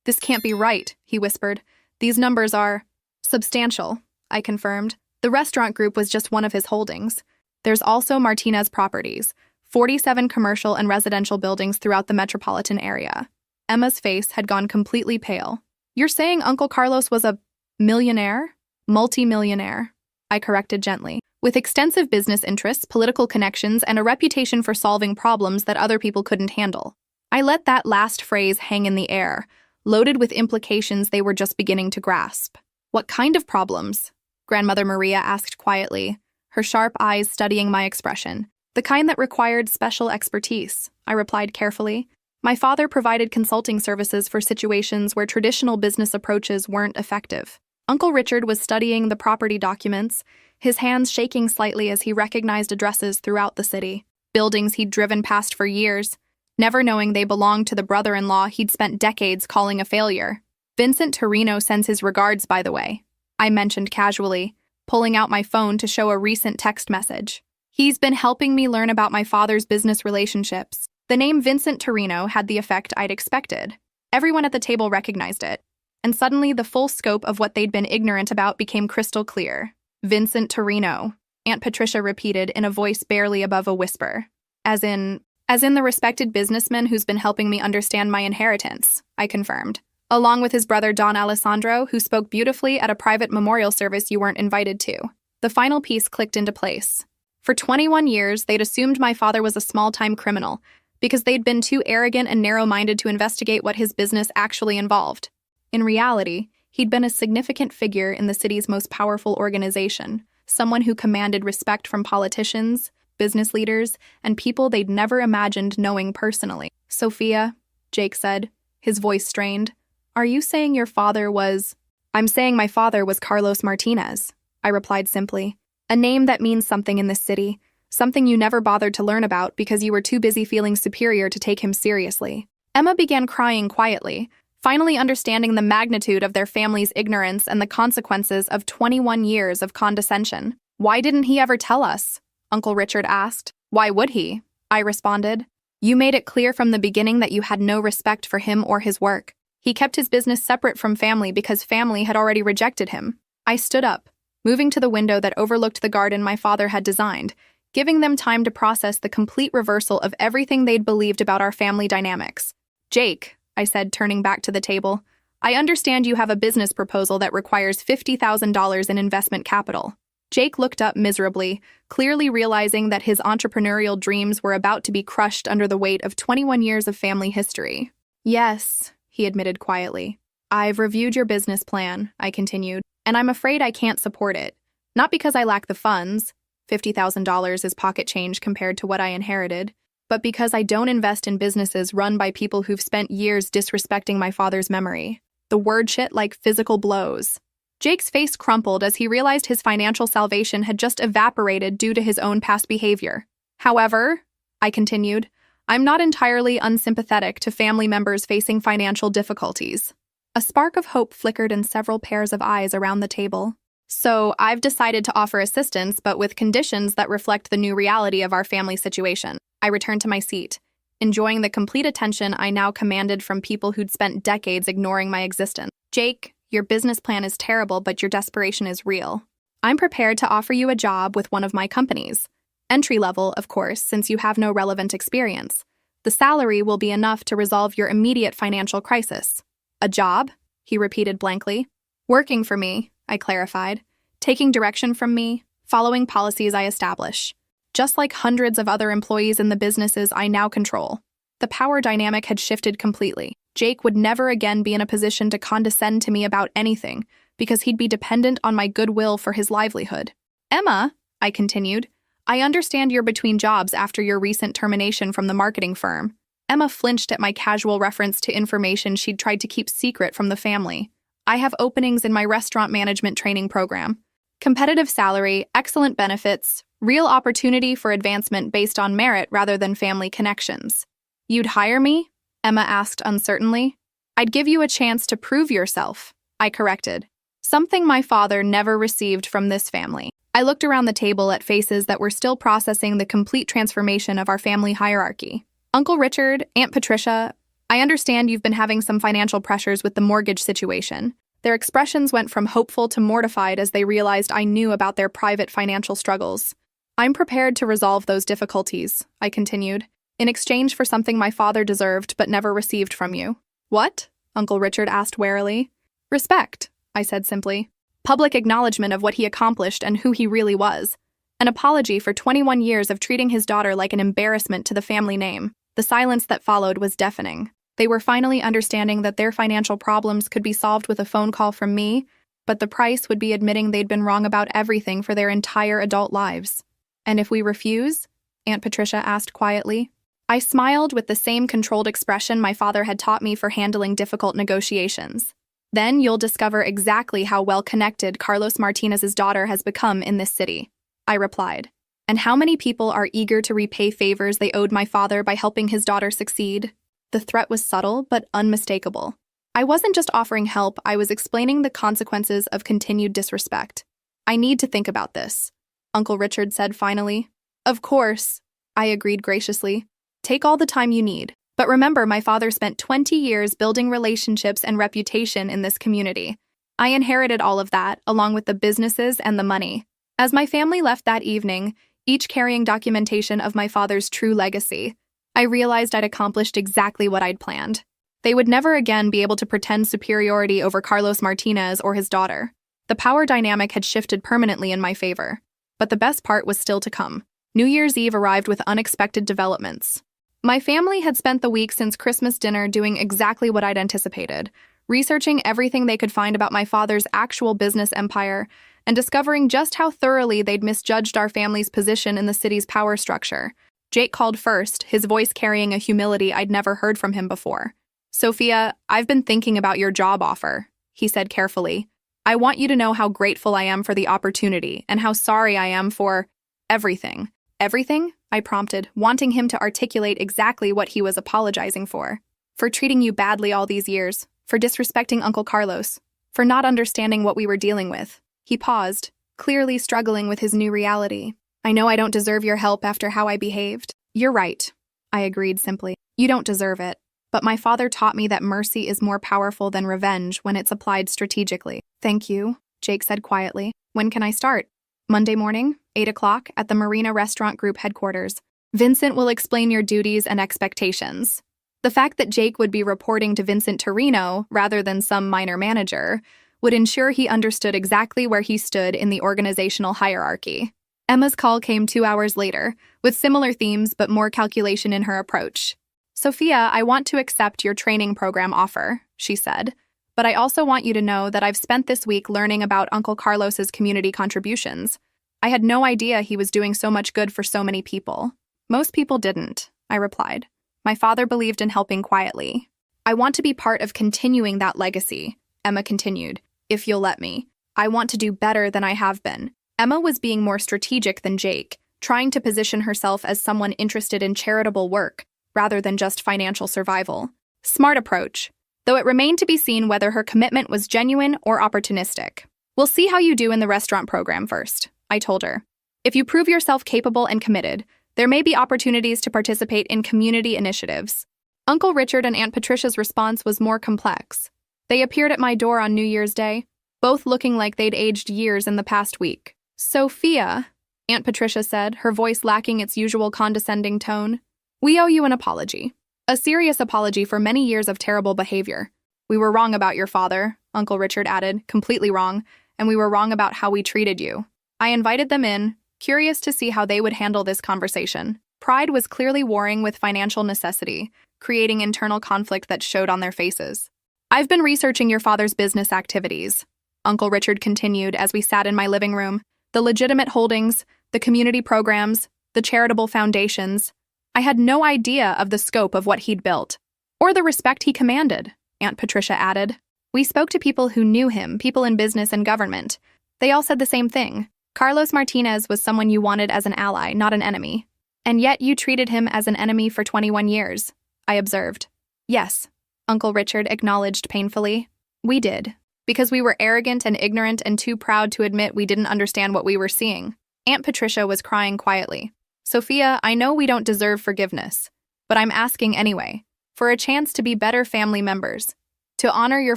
This can't be right, he whispered. These numbers are substantial, I confirmed. The restaurant group was just one of his holdings. There's also Martinez Properties, 47 commercial and residential buildings throughout the metropolitan area. Emma's face had gone completely pale. You're saying Uncle Carlos was a millionaire? Multi-millionaire, I corrected gently. With extensive business interests, political connections, and a reputation for solving problems that other people couldn't handle. I let that last phrase hang in the air, loaded with implications they were just beginning to grasp. What kind of problems? Grandmother Maria asked quietly, her sharp eyes studying my expression. The kind that required special expertise, I replied carefully. My father provided consulting services for situations where traditional business approaches weren't effective. Uncle Richard was studying the property documents, his hands shaking slightly as he recognized addresses throughout the city, buildings he'd driven past for years, never knowing they belonged to the brother-in-law he'd spent decades calling a failure. Vincent Torino sends his regards, by the way, I mentioned casually, pulling out my phone to show a recent text message. He's been helping me learn about my father's business relationships. The name Vincent Torino had the effect I'd expected. Everyone at the table recognized it, and suddenly the full scope of what they'd been ignorant about became crystal clear. Vincent Torino, Aunt Patricia repeated in a voice barely above a whisper. As in the respected businessman who's been helping me understand my inheritance, I confirmed, along with his brother Don Alessandro, who spoke beautifully at a private memorial service you weren't invited to. The final piece clicked into place. For 21 years, they'd assumed my father was a small-time criminal because they'd been too arrogant and narrow-minded to investigate what his business actually involved. In reality, he'd been a significant figure in the city's most powerful organization, someone who commanded respect from politicians, business leaders, and people they'd never imagined knowing personally. Sophia, Jake said, his voice strained, are you saying your father was… I'm saying my father was Carlos Martinez, I replied simply. A name that means something in this city, something you never bothered to learn about because you were too busy feeling superior to take him seriously. Emma began crying quietly, finally understanding the magnitude of their family's ignorance and the consequences of 21 years of condescension. Why didn't he ever tell us? Uncle Richard asked. Why would he? I responded. You made it clear from the beginning that you had no respect for him or his work. He kept his business separate from family because family had already rejected him. I stood up, moving to the window that overlooked the garden my father had designed, giving them time to process the complete reversal of everything they'd believed about our family dynamics. Jake, I said, turning back to the table, I understand you have a business proposal that requires $50,000 in investment capital. Jake looked up miserably, clearly realizing that his entrepreneurial dreams were about to be crushed under the weight of 21 years of family history. Yes, he admitted quietly. I've reviewed your business plan, I continued, and I'm afraid I can't support it. Not because I lack the funds, $50,000 is pocket change compared to what I inherited, but because I don't invest in businesses run by people who've spent years disrespecting my father's memory. The word shit like physical blows. Jake's face crumpled as he realized his financial salvation had just evaporated due to his own past behavior. However, I continued, I'm not entirely unsympathetic to family members facing financial difficulties. A spark of hope flickered in several pairs of eyes around the table. So I've decided to offer assistance, but with conditions that reflect the new reality of our family situation. I returned to my seat, enjoying the complete attention I now commanded from people who'd spent decades ignoring my existence. Jake, your business plan is terrible, but your desperation is real. I'm prepared to offer you a job with one of my companies. Entry level, of course, since you have no relevant experience. The salary will be enough to resolve your immediate financial crisis. A job? He repeated blankly. Working for me, I clarified. Taking direction from me, following policies I establish. Just like hundreds of other employees in the businesses I now control. The power dynamic had shifted completely. Jake would never again be in a position to condescend to me about anything, because he'd be dependent on my goodwill for his livelihood. Emma, I continued, I understand you're between jobs after your recent termination from the marketing firm. Emma flinched at my casual reference to information she'd tried to keep secret from the family. I have openings in my restaurant management training program. Competitive salary, excellent benefits, real opportunity for advancement based on merit rather than family connections. You'd hire me? Emma asked uncertainly. I'd give you a chance to prove yourself, I corrected. Something my father never received from this family. I looked around the table at faces that were still processing the complete transformation of our family hierarchy. Uncle Richard, Aunt Patricia, I understand you've been having some financial pressures with the mortgage situation. Their expressions went from hopeful to mortified as they realized I knew about their private financial struggles. I'm prepared to resolve those difficulties, I continued, in exchange for something my father deserved but never received from you. What? Uncle Richard asked warily. Respect, I said simply. Public acknowledgement of what he accomplished and who he really was. An apology for 21 years of treating his daughter like an embarrassment to the family name. The silence that followed was deafening. They were finally understanding that their financial problems could be solved with a phone call from me, but the price would be admitting they'd been wrong about everything for their entire adult lives. And if we refuse? Aunt Patricia asked quietly. I smiled with the same controlled expression my father had taught me for handling difficult negotiations. Then you'll discover exactly how well connected Carlos Martinez's daughter has become in this city, I replied. And how many people are eager to repay favors they owed my father by helping his daughter succeed? The threat was subtle but unmistakable. I wasn't just offering help, I was explaining the consequences of continued disrespect. I need to think about this, Uncle Richard said finally. Of course, I agreed graciously. Take all the time you need. But remember, my father spent 20 years building relationships and reputation in this community. I inherited all of that, along with the businesses and the money. As my family left that evening, each carrying documentation of my father's true legacy, I realized I'd accomplished exactly what I'd planned. They would never again be able to pretend superiority over Carlos Martinez or his daughter. The power dynamic had shifted permanently in my favor. But the best part was still to come. New Year's Eve arrived with unexpected developments. My family had spent the week since Christmas dinner doing exactly what I'd anticipated, researching everything they could find about my father's actual business empire and discovering just how thoroughly they'd misjudged our family's position in the city's power structure. Jake called first, his voice carrying a humility I'd never heard from him before. Sophia, I've been thinking about your job offer, he said carefully. I want you to know how grateful I am for the opportunity and how sorry I am for everything. Everything? I prompted, wanting him to articulate exactly what he was apologizing for. For treating you badly all these years, for disrespecting Uncle Carlos, for not understanding what we were dealing with. He paused, clearly struggling with his new reality. I know I don't deserve your help after how I behaved. You're right, I agreed simply. You don't deserve it. But my father taught me that mercy is more powerful than revenge when it's applied strategically. Thank you, Jake said quietly. When can I start? Monday morning, 8 o'clock, at the Marina Restaurant Group headquarters. Vincent will explain your duties and expectations. The fact that Jake would be reporting to Vincent Torino rather than some minor manager would ensure he understood exactly where he stood in the organizational hierarchy. Emma's call came 2 hours later, with similar themes but more calculation in her approach. Sophia, I want to accept your training program offer, she said, but I also want you to know that I've spent this week learning about Uncle Carlos's community contributions. I had no idea he was doing so much good for so many people. Most people didn't, I replied. My father believed in helping quietly. I want to be part of continuing that legacy, Emma continued, if you'll let me. I want to do better than I have been. Emma was being more strategic than Jake, trying to position herself as someone interested in charitable work, rather than just financial survival. Smart approach, though it remained to be seen whether her commitment was genuine or opportunistic. We'll see how you do in the restaurant program first, I told her. If you prove yourself capable and committed, there may be opportunities to participate in community initiatives. Uncle Richard and Aunt Patricia's response was more complex. They appeared at my door on New Year's Day, both looking like they'd aged years in the past week. Sophia, Aunt Patricia said, her voice lacking its usual condescending tone, we owe you an apology. A serious apology for many years of terrible behavior. We were wrong about your father, Uncle Richard added, completely wrong, and we were wrong about how we treated you. I invited them in, curious to see how they would handle this conversation. Pride was clearly warring with financial necessity, creating internal conflict that showed on their faces. I've been researching your father's business activities, Uncle Richard continued as we sat in my living room. The legitimate holdings, the community programs, the charitable foundations. I had no idea of the scope of what he'd built, or the respect he commanded, Aunt Patricia added. We spoke to people who knew him, people in business and government. They all said the same thing. Carlos Martinez was someone you wanted as an ally, not an enemy. And yet you treated him as an enemy for 21 years, I observed. Yes, Uncle Richard acknowledged painfully. We did. Because we were arrogant and ignorant and too proud to admit we didn't understand what we were seeing. Aunt Patricia was crying quietly. Sophia, I know we don't deserve forgiveness, but I'm asking anyway, for a chance to be better family members, to honor your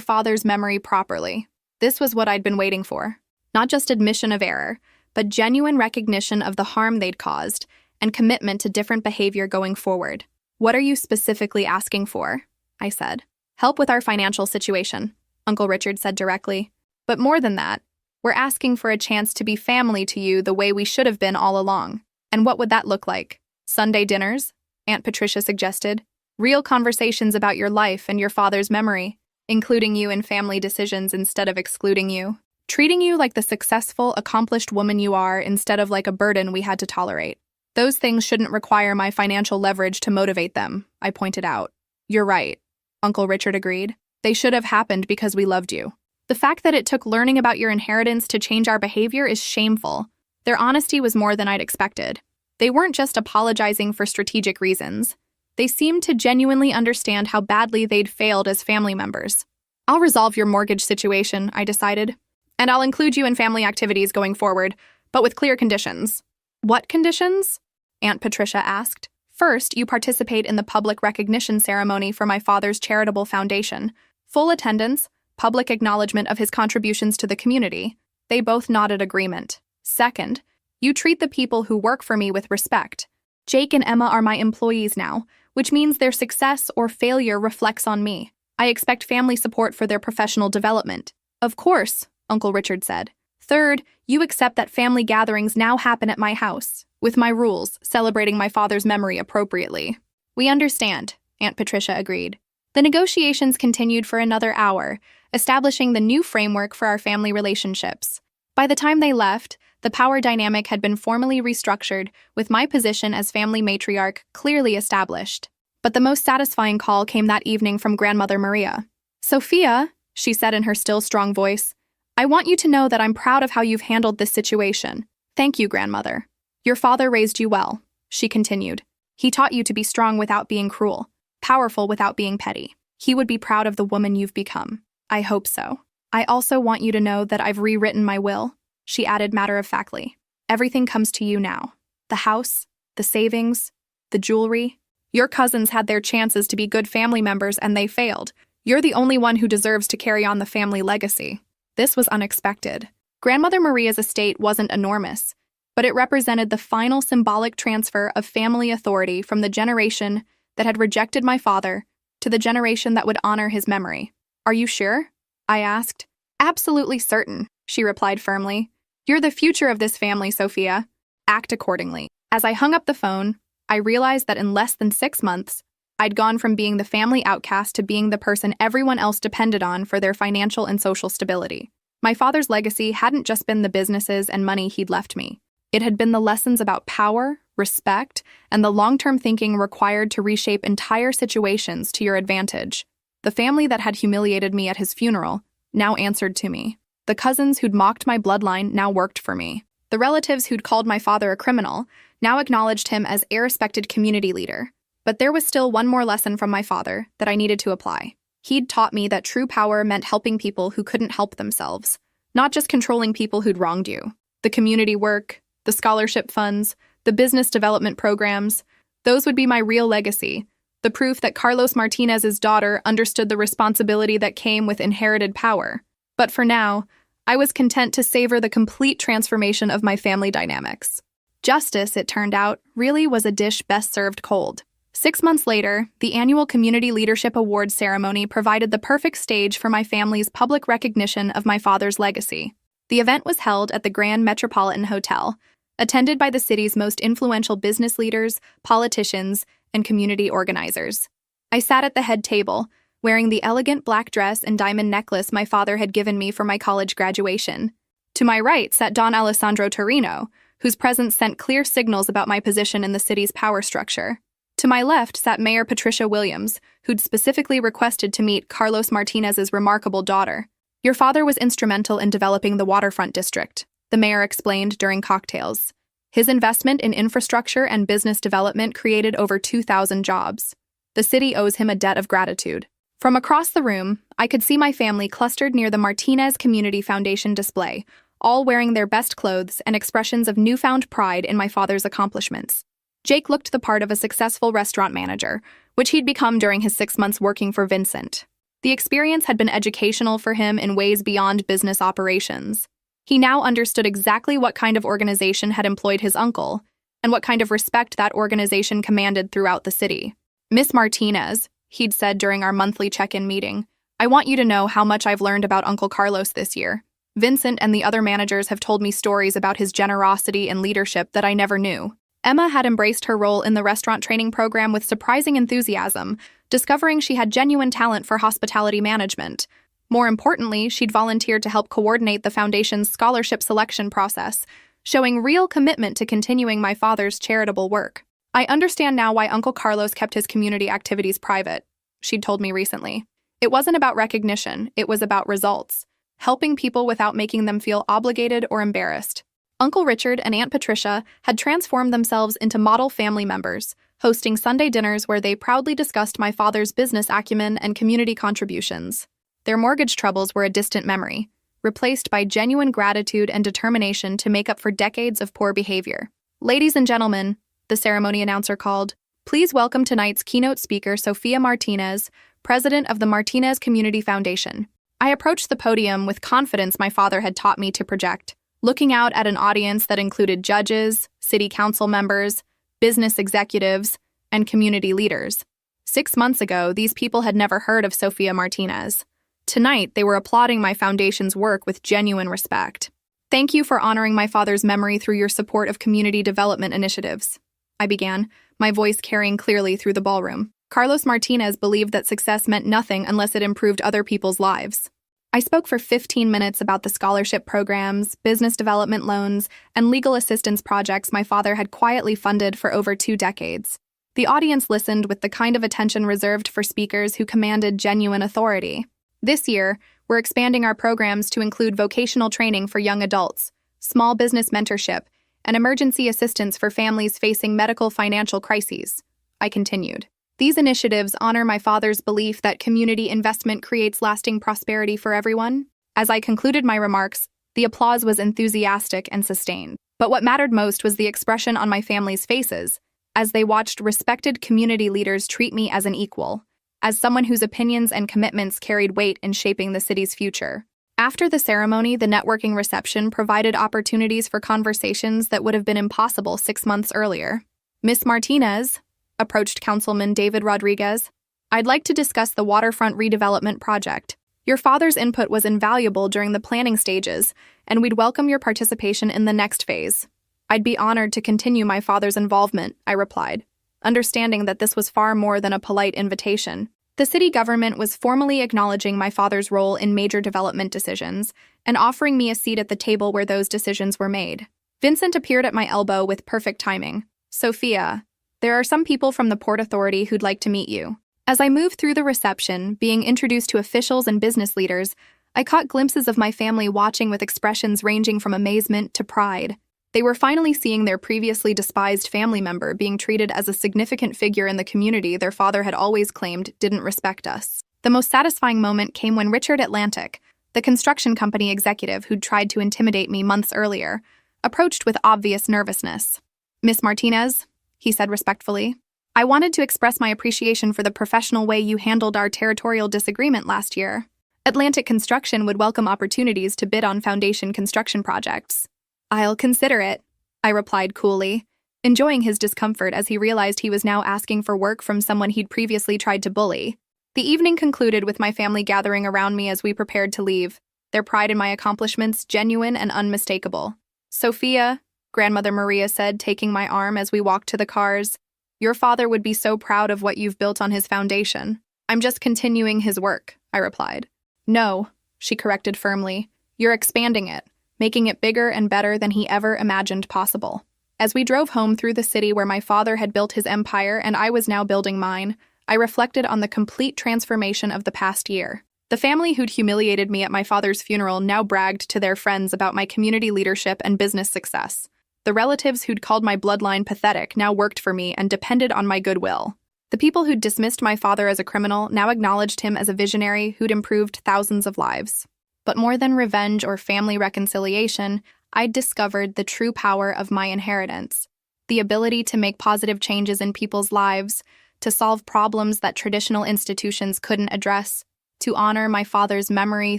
father's memory properly. This was what I'd been waiting for. Not just admission of error, but genuine recognition of the harm they'd caused and commitment to different behavior going forward. What are you specifically asking for? I said. Help with our financial situation, Uncle Richard said directly. But more than that, we're asking for a chance to be family to you the way we should have been all along. And what would that look like? Sunday dinners? Aunt Patricia suggested. Real conversations about your life and your father's memory, including you in family decisions instead of excluding you. Treating you like the successful, accomplished woman you are instead of like a burden we had to tolerate. Those things shouldn't require my financial leverage to motivate them, I pointed out. You're right, Uncle Richard agreed. They should have happened because we loved you. The fact that it took learning about your inheritance to change our behavior is shameful. Their honesty was more than I'd expected. They weren't just apologizing for strategic reasons. They seemed to genuinely understand how badly they'd failed as family members. I'll resolve your mortgage situation, I decided. And I'll include you in family activities going forward, but with clear conditions. What conditions? Aunt Patricia asked. First, you participate in the public recognition ceremony for my father's charitable foundation. Full attendance, public acknowledgement of his contributions to the community. They both nodded agreement. Second, you treat the people who work for me with respect. Jake and Emma are my employees now, which means their success or failure reflects on me. I expect family support for their professional development. Of course, Uncle Richard said. Third, you accept that family gatherings now happen at my house, with my rules, celebrating my father's memory appropriately. We understand, Aunt Patricia agreed. The negotiations continued for another hour, establishing the new framework for our family relationships. By the time they left, the power dynamic had been formally restructured, with my position as family matriarch clearly established. But the most satisfying call came that evening from Grandmother Maria. Sophia, she said in her still strong voice, I want you to know that I'm proud of how you've handled this situation. Thank you, Grandmother. Your father raised you well, she continued. He taught you to be strong without being cruel, powerful without being petty. He would be proud of the woman you've become. I hope so. I also want you to know that I've rewritten my will, she added matter-of-factly. Everything comes to you now. The house, the savings, the jewelry. Your cousins had their chances to be good family members and they failed. You're the only one who deserves to carry on the family legacy. This was unexpected. Grandmother Maria's estate wasn't enormous, but it represented the final symbolic transfer of family authority from the generation that had rejected my father to the generation that would honor his memory. Are you sure? I asked. Absolutely certain, she replied firmly. You're the future of this family, Sophia. Act accordingly. As I hung up the phone, I realized that in less than 6 months, I'd gone from being the family outcast to being the person everyone else depended on for their financial and social stability. My father's legacy hadn't just been the businesses and money he'd left me. It had been the lessons about power, respect, and the long-term thinking required to reshape entire situations to your advantage. The family that had humiliated me at his funeral now answered to me. The cousins who'd mocked my bloodline now worked for me. The relatives who'd called my father a criminal now acknowledged him as a respected community leader. But there was still one more lesson from my father that I needed to apply. He'd taught me that true power meant helping people who couldn't help themselves, not just controlling people who'd wronged you. The community work, the scholarship funds, the business development programs, those would be my real legacy, the proof that Carlos Martinez's daughter understood the responsibility that came with inherited power. But for now, I was content to savor the complete transformation of my family dynamics. Justice, it turned out, really was a dish best served cold. 6 months later, the annual Community Leadership Awards ceremony provided the perfect stage for my family's public recognition of my father's legacy. The event was held at the Grand Metropolitan Hotel, attended by the city's most influential business leaders, politicians, and community organizers. I sat at the head table, wearing the elegant black dress and diamond necklace my father had given me for my college graduation. To my right sat Don Alessandro Torino, whose presence sent clear signals about my position in the city's power structure. To my left sat Mayor Patricia Williams, who'd specifically requested to meet Carlos Martinez's remarkable daughter. Your father was instrumental in developing the waterfront district, the mayor explained during cocktails. His investment in infrastructure and business development created over 2,000 jobs. The city owes him a debt of gratitude. From across the room, I could see my family clustered near the Martinez Community Foundation display, all wearing their best clothes and expressions of newfound pride in my father's accomplishments. Jake looked the part of a successful restaurant manager, which he'd become during his 6 months working for Vincent. The experience had been educational for him in ways beyond business operations. He now understood exactly what kind of organization had employed his uncle, and what kind of respect that organization commanded throughout the city. "Miss Martinez," he'd said during our monthly check-in meeting, "I want you to know how much I've learned about Uncle Carlos this year. Vincent and the other managers have told me stories about his generosity and leadership that I never knew." Emma had embraced her role in the restaurant training program with surprising enthusiasm, discovering she had genuine talent for hospitality management. More importantly, she'd volunteered to help coordinate the foundation's scholarship selection process, showing real commitment to continuing my father's charitable work. "I understand now why Uncle Carlos kept his community activities private," she'd told me recently. "It wasn't about recognition, it was about results, helping people without making them feel obligated or embarrassed." Uncle Richard and Aunt Patricia had transformed themselves into model family members, hosting Sunday dinners where they proudly discussed my father's business acumen and community contributions. Their mortgage troubles were a distant memory, replaced by genuine gratitude and determination to make up for decades of poor behavior. "Ladies and gentlemen," the ceremony announcer called, "please welcome tonight's keynote speaker, Sofia Martinez, president of the Martinez Community Foundation." I approached the podium with confidence my father had taught me to project, looking out at an audience that included judges, city council members, business executives, and community leaders. 6 months ago, these people had never heard of Sofia Martinez. Tonight, they were applauding my foundation's work with genuine respect. "Thank you for honoring my father's memory through your support of community development initiatives," I began, my voice carrying clearly through the ballroom. Carlos Martinez believed that success meant nothing unless it improved other people's lives. I spoke for 15 minutes about the scholarship programs, business development loans, and legal assistance projects my father had quietly funded for over 2 decades. The audience listened with the kind of attention reserved for speakers who commanded genuine authority. This year, we're expanding our programs to include vocational training for young adults, small business mentorship, and emergency assistance for families facing medical financial crises, I continued. These initiatives honor my father's belief that community investment creates lasting prosperity for everyone. As I concluded my remarks, the applause was enthusiastic and sustained. But what mattered most was the expression on my family's faces, as they watched respected community leaders treat me as an equal, as someone whose opinions and commitments carried weight in shaping the city's future. After the ceremony, the networking reception provided opportunities for conversations that would have been impossible 6 months earlier. "Miss Martinez," approached Councilman David Rodriguez, "I'd like to discuss the waterfront redevelopment project. Your father's input was invaluable during the planning stages, and we'd welcome your participation in the next phase." "I'd be honored to continue my father's involvement," I replied, understanding that this was far more than a polite invitation. The city government was formally acknowledging my father's role in major development decisions and offering me a seat at the table where those decisions were made. Vincent appeared at my elbow with perfect timing. "Sophia, there are some people from the Port Authority who'd like to meet you." As I moved through the reception, being introduced to officials and business leaders, I caught glimpses of my family watching with expressions ranging from amazement to pride. They were finally seeing their previously despised family member being treated as a significant figure in the community their father had always claimed didn't respect us. The most satisfying moment came when Richard Atlantic, the construction company executive who'd tried to intimidate me months earlier, approached with obvious nervousness. "Miss Martinez," he said respectfully, "I wanted to express my appreciation for the professional way you handled our territorial disagreement last year. Atlantic Construction would welcome opportunities to bid on foundation construction projects." "I'll consider it," I replied coolly, enjoying his discomfort as he realized he was now asking for work from someone he'd previously tried to bully. The evening concluded with my family gathering around me as we prepared to leave, their pride in my accomplishments genuine and unmistakable. "Sophia," Grandmother Maria said, taking my arm as we walked to the cars, "your father would be so proud of what you've built on his foundation." "I'm just continuing his work," I replied. "No," she corrected firmly, "you're expanding it, making it bigger and better than he ever imagined possible." As we drove home through the city where my father had built his empire and I was now building mine, I reflected on the complete transformation of the past year. The family who'd humiliated me at my father's funeral now bragged to their friends about my community leadership and business success. The relatives who'd called my bloodline pathetic now worked for me and depended on my goodwill. The people who'd dismissed my father as a criminal now acknowledged him as a visionary who'd improved thousands of lives. But more than revenge or family reconciliation, I'd discovered the true power of my inheritance, the ability to make positive changes in people's lives, to solve problems that traditional institutions couldn't address, to honor my father's memory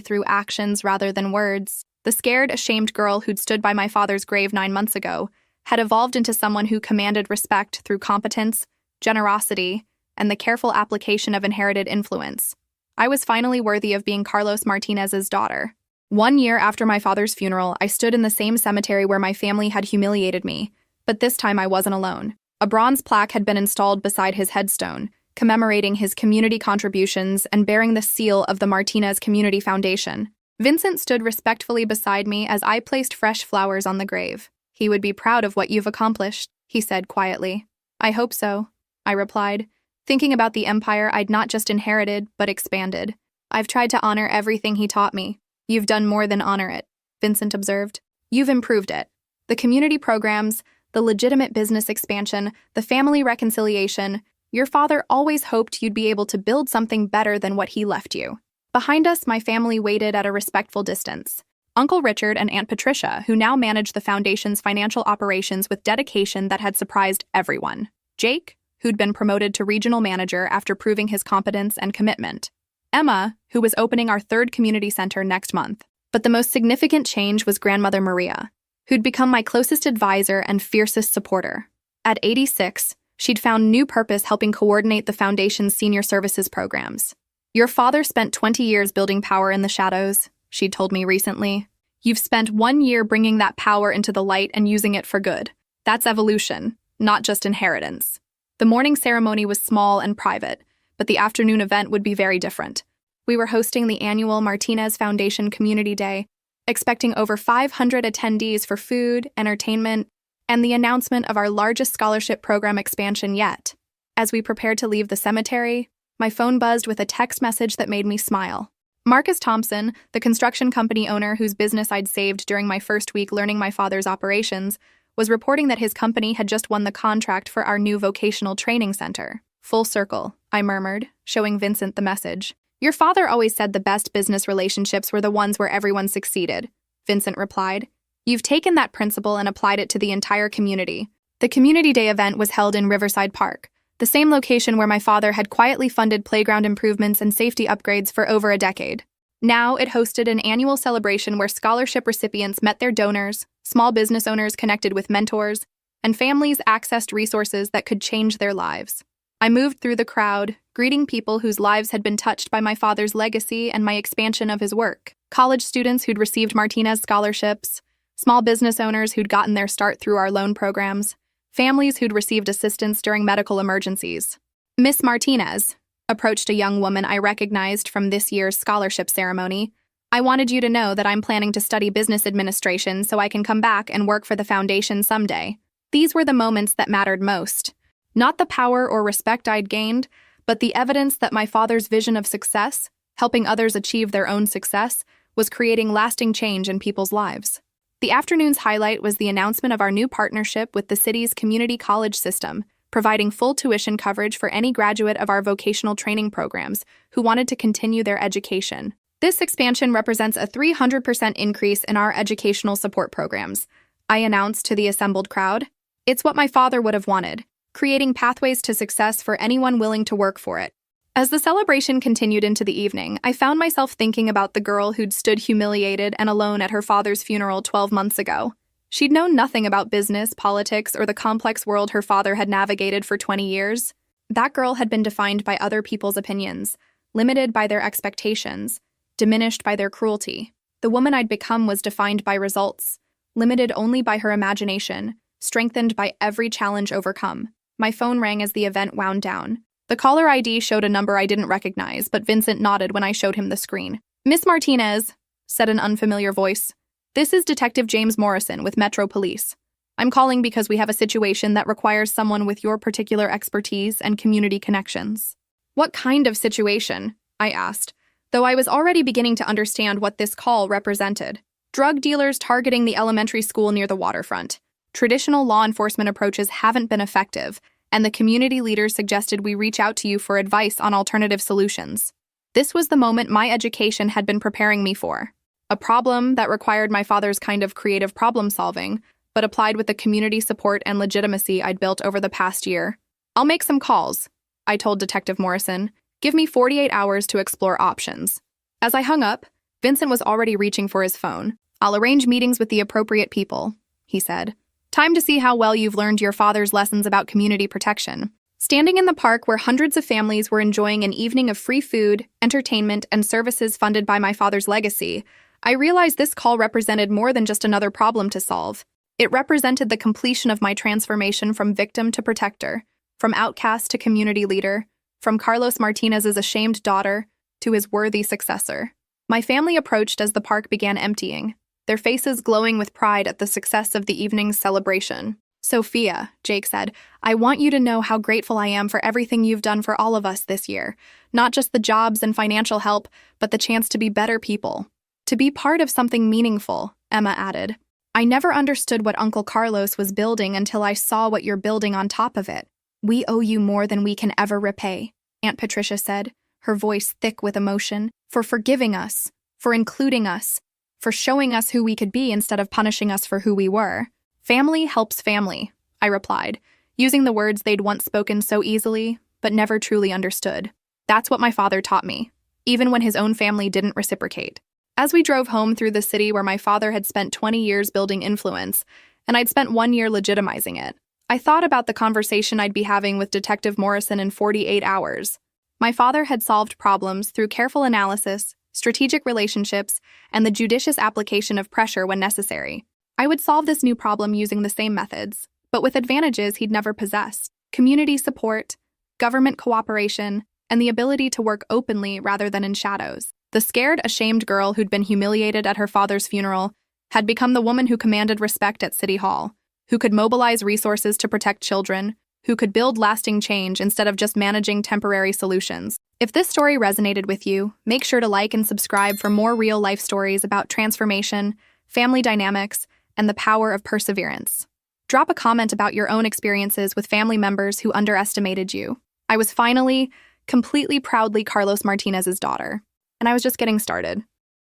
through actions rather than words. The scared, ashamed girl who'd stood by my father's grave 9 months ago had evolved into someone who commanded respect through competence, generosity, and the careful application of inherited influence. I was finally worthy of being Carlos Martinez's daughter. 1 year after my father's funeral, I stood in the same cemetery where my family had humiliated me, but this time I wasn't alone. A bronze plaque had been installed beside his headstone, commemorating his community contributions and bearing the seal of the Martinez Community Foundation. Vincent stood respectfully beside me as I placed fresh flowers on the grave. "He would be proud of what you've accomplished," he said quietly. "I hope so," I replied, thinking about the empire I'd not just inherited, but expanded. "I've tried to honor everything he taught me." "You've done more than honor it," Vincent observed. "You've improved it. The community programs, the legitimate business expansion, the family reconciliation. Your father always hoped you'd be able to build something better than what he left you." Behind us, my family waited at a respectful distance. Uncle Richard and Aunt Patricia, who now managed the foundation's financial operations with dedication that had surprised everyone. Jake, who'd been promoted to regional manager after proving his competence and commitment. Emma, who was opening our 3rd community center next month. But the most significant change was grandmother Maria, who'd become my closest advisor and fiercest supporter. At 86, she'd found new purpose helping coordinate the foundation's senior services programs. "Your father spent 20 years building power in the shadows," she'd told me recently. "You've spent 1 year bringing that power into the light and using it for good. That's evolution, not just inheritance." The morning ceremony was small and private, but the afternoon event would be very different. We were hosting the annual Martinez Foundation Community Day, expecting over 500 attendees for food, entertainment, and the announcement of our largest scholarship program expansion yet. As we prepared to leave the cemetery, my phone buzzed with a text message that made me smile. Marcus Thompson, the construction company owner whose business I'd saved during my first week learning my father's operations, was reporting that his company had just won the contract for our new vocational training center. "Full circle," I murmured, showing Vincent the message. "Your father always said the best business relationships were the ones where everyone succeeded," Vincent replied. "You've taken that principle and applied it to the entire community." The Community Day event was held in Riverside Park, the same location where my father had quietly funded playground improvements and safety upgrades for over a decade. Now it hosted an annual celebration where scholarship recipients met their donors, small business owners connected with mentors, and families accessed resources that could change their lives. I moved through the crowd, greeting people whose lives had been touched by my father's legacy and my expansion of his work. College students who'd received Martinez scholarships, small business owners who'd gotten their start through our loan programs, families who'd received assistance during medical emergencies. "Miss Martinez," approached a young woman I recognized from this year's scholarship ceremony, "I wanted you to know that I'm planning to study business administration so I can come back and work for the foundation someday." These were the moments that mattered most. Not the power or respect I'd gained, but the evidence that my father's vision of success, helping others achieve their own success, was creating lasting change in people's lives. The afternoon's highlight was the announcement of our new partnership with the city's community college system, providing full tuition coverage for any graduate of our vocational training programs who wanted to continue their education. This expansion represents a 300% increase in our educational support programs, I announced to the assembled crowd. It's what my father would have wanted, creating pathways to success for anyone willing to work for it. As the celebration continued into the evening, I found myself thinking about the girl who'd stood humiliated and alone at her father's funeral 12 months ago. She'd known nothing about business, politics, or the complex world her father had navigated for 20 years. That girl had been defined by other people's opinions, limited by their expectations, diminished by their cruelty. The woman I'd become was defined by results, limited only by her imagination, strengthened by every challenge overcome. My phone rang as the event wound down. The caller ID showed a number I didn't recognize, but Vincent nodded when I showed him the screen. "Miss Martinez," said an unfamiliar voice. "This is Detective James Morrison with Metro Police. I'm calling because we have a situation that requires someone with your particular expertise and community connections." "What kind of situation?" I asked, though I was already beginning to understand what this call represented. Drug dealers targeting the elementary school near the waterfront. Traditional law enforcement approaches haven't been effective, and the community leaders suggested we reach out to you for advice on alternative solutions. This was the moment my education had been preparing me for. A problem that required my father's kind of creative problem-solving, but applied with the community support and legitimacy I'd built over the past year. "I'll make some calls," I told Detective Morrison. "Give me 48 hours to explore options." As I hung up, Vincent was already reaching for his phone. "I'll arrange meetings with the appropriate people," he said. "Time to see how well you've learned your father's lessons about community protection." Standing in the park where hundreds of families were enjoying an evening of free food, entertainment, and services funded by my father's legacy, I realized this call represented more than just another problem to solve. It represented the completion of my transformation from victim to protector, from outcast to community leader, from Carlos Martinez's ashamed daughter to his worthy successor. My family approached as the park began emptying, their faces glowing with pride at the success of the evening's celebration. "Sophia," Jake said, "I want you to know how grateful I am for everything you've done for all of us this year. Not just the jobs and financial help, but the chance to be better people. To be part of something meaningful," Emma added. "I never understood what Uncle Carlos was building until I saw what you're building on top of it. We owe you more than we can ever repay," Aunt Patricia said, her voice thick with emotion, "for forgiving us, for including us, for showing us who we could be instead of punishing us for who we were." "Family helps family," I replied, using the words they'd once spoken so easily, but never truly understood. That's what my father taught me, even when his own family didn't reciprocate. As we drove home through the city where my father had spent 20 years building influence, and I'd spent 1 year legitimizing it, I thought about the conversation I'd be having with Detective Morrison in 48 hours. My father had solved problems through careful analysis, strategic relationships, and the judicious application of pressure when necessary. I would solve this new problem using the same methods, but with advantages he'd never possessed: community support, government cooperation, and the ability to work openly rather than in shadows. The scared, ashamed girl who'd been humiliated at her father's funeral had become the woman who commanded respect at City Hall, who could mobilize resources to protect children, who could build lasting change instead of just managing temporary solutions. If this story resonated with you, make sure to like and subscribe for more real-life stories about transformation, family dynamics, and the power of perseverance. Drop a comment about your own experiences with family members who underestimated you. I was finally, completely proudly Carlos Martinez's daughter, and I was just getting started.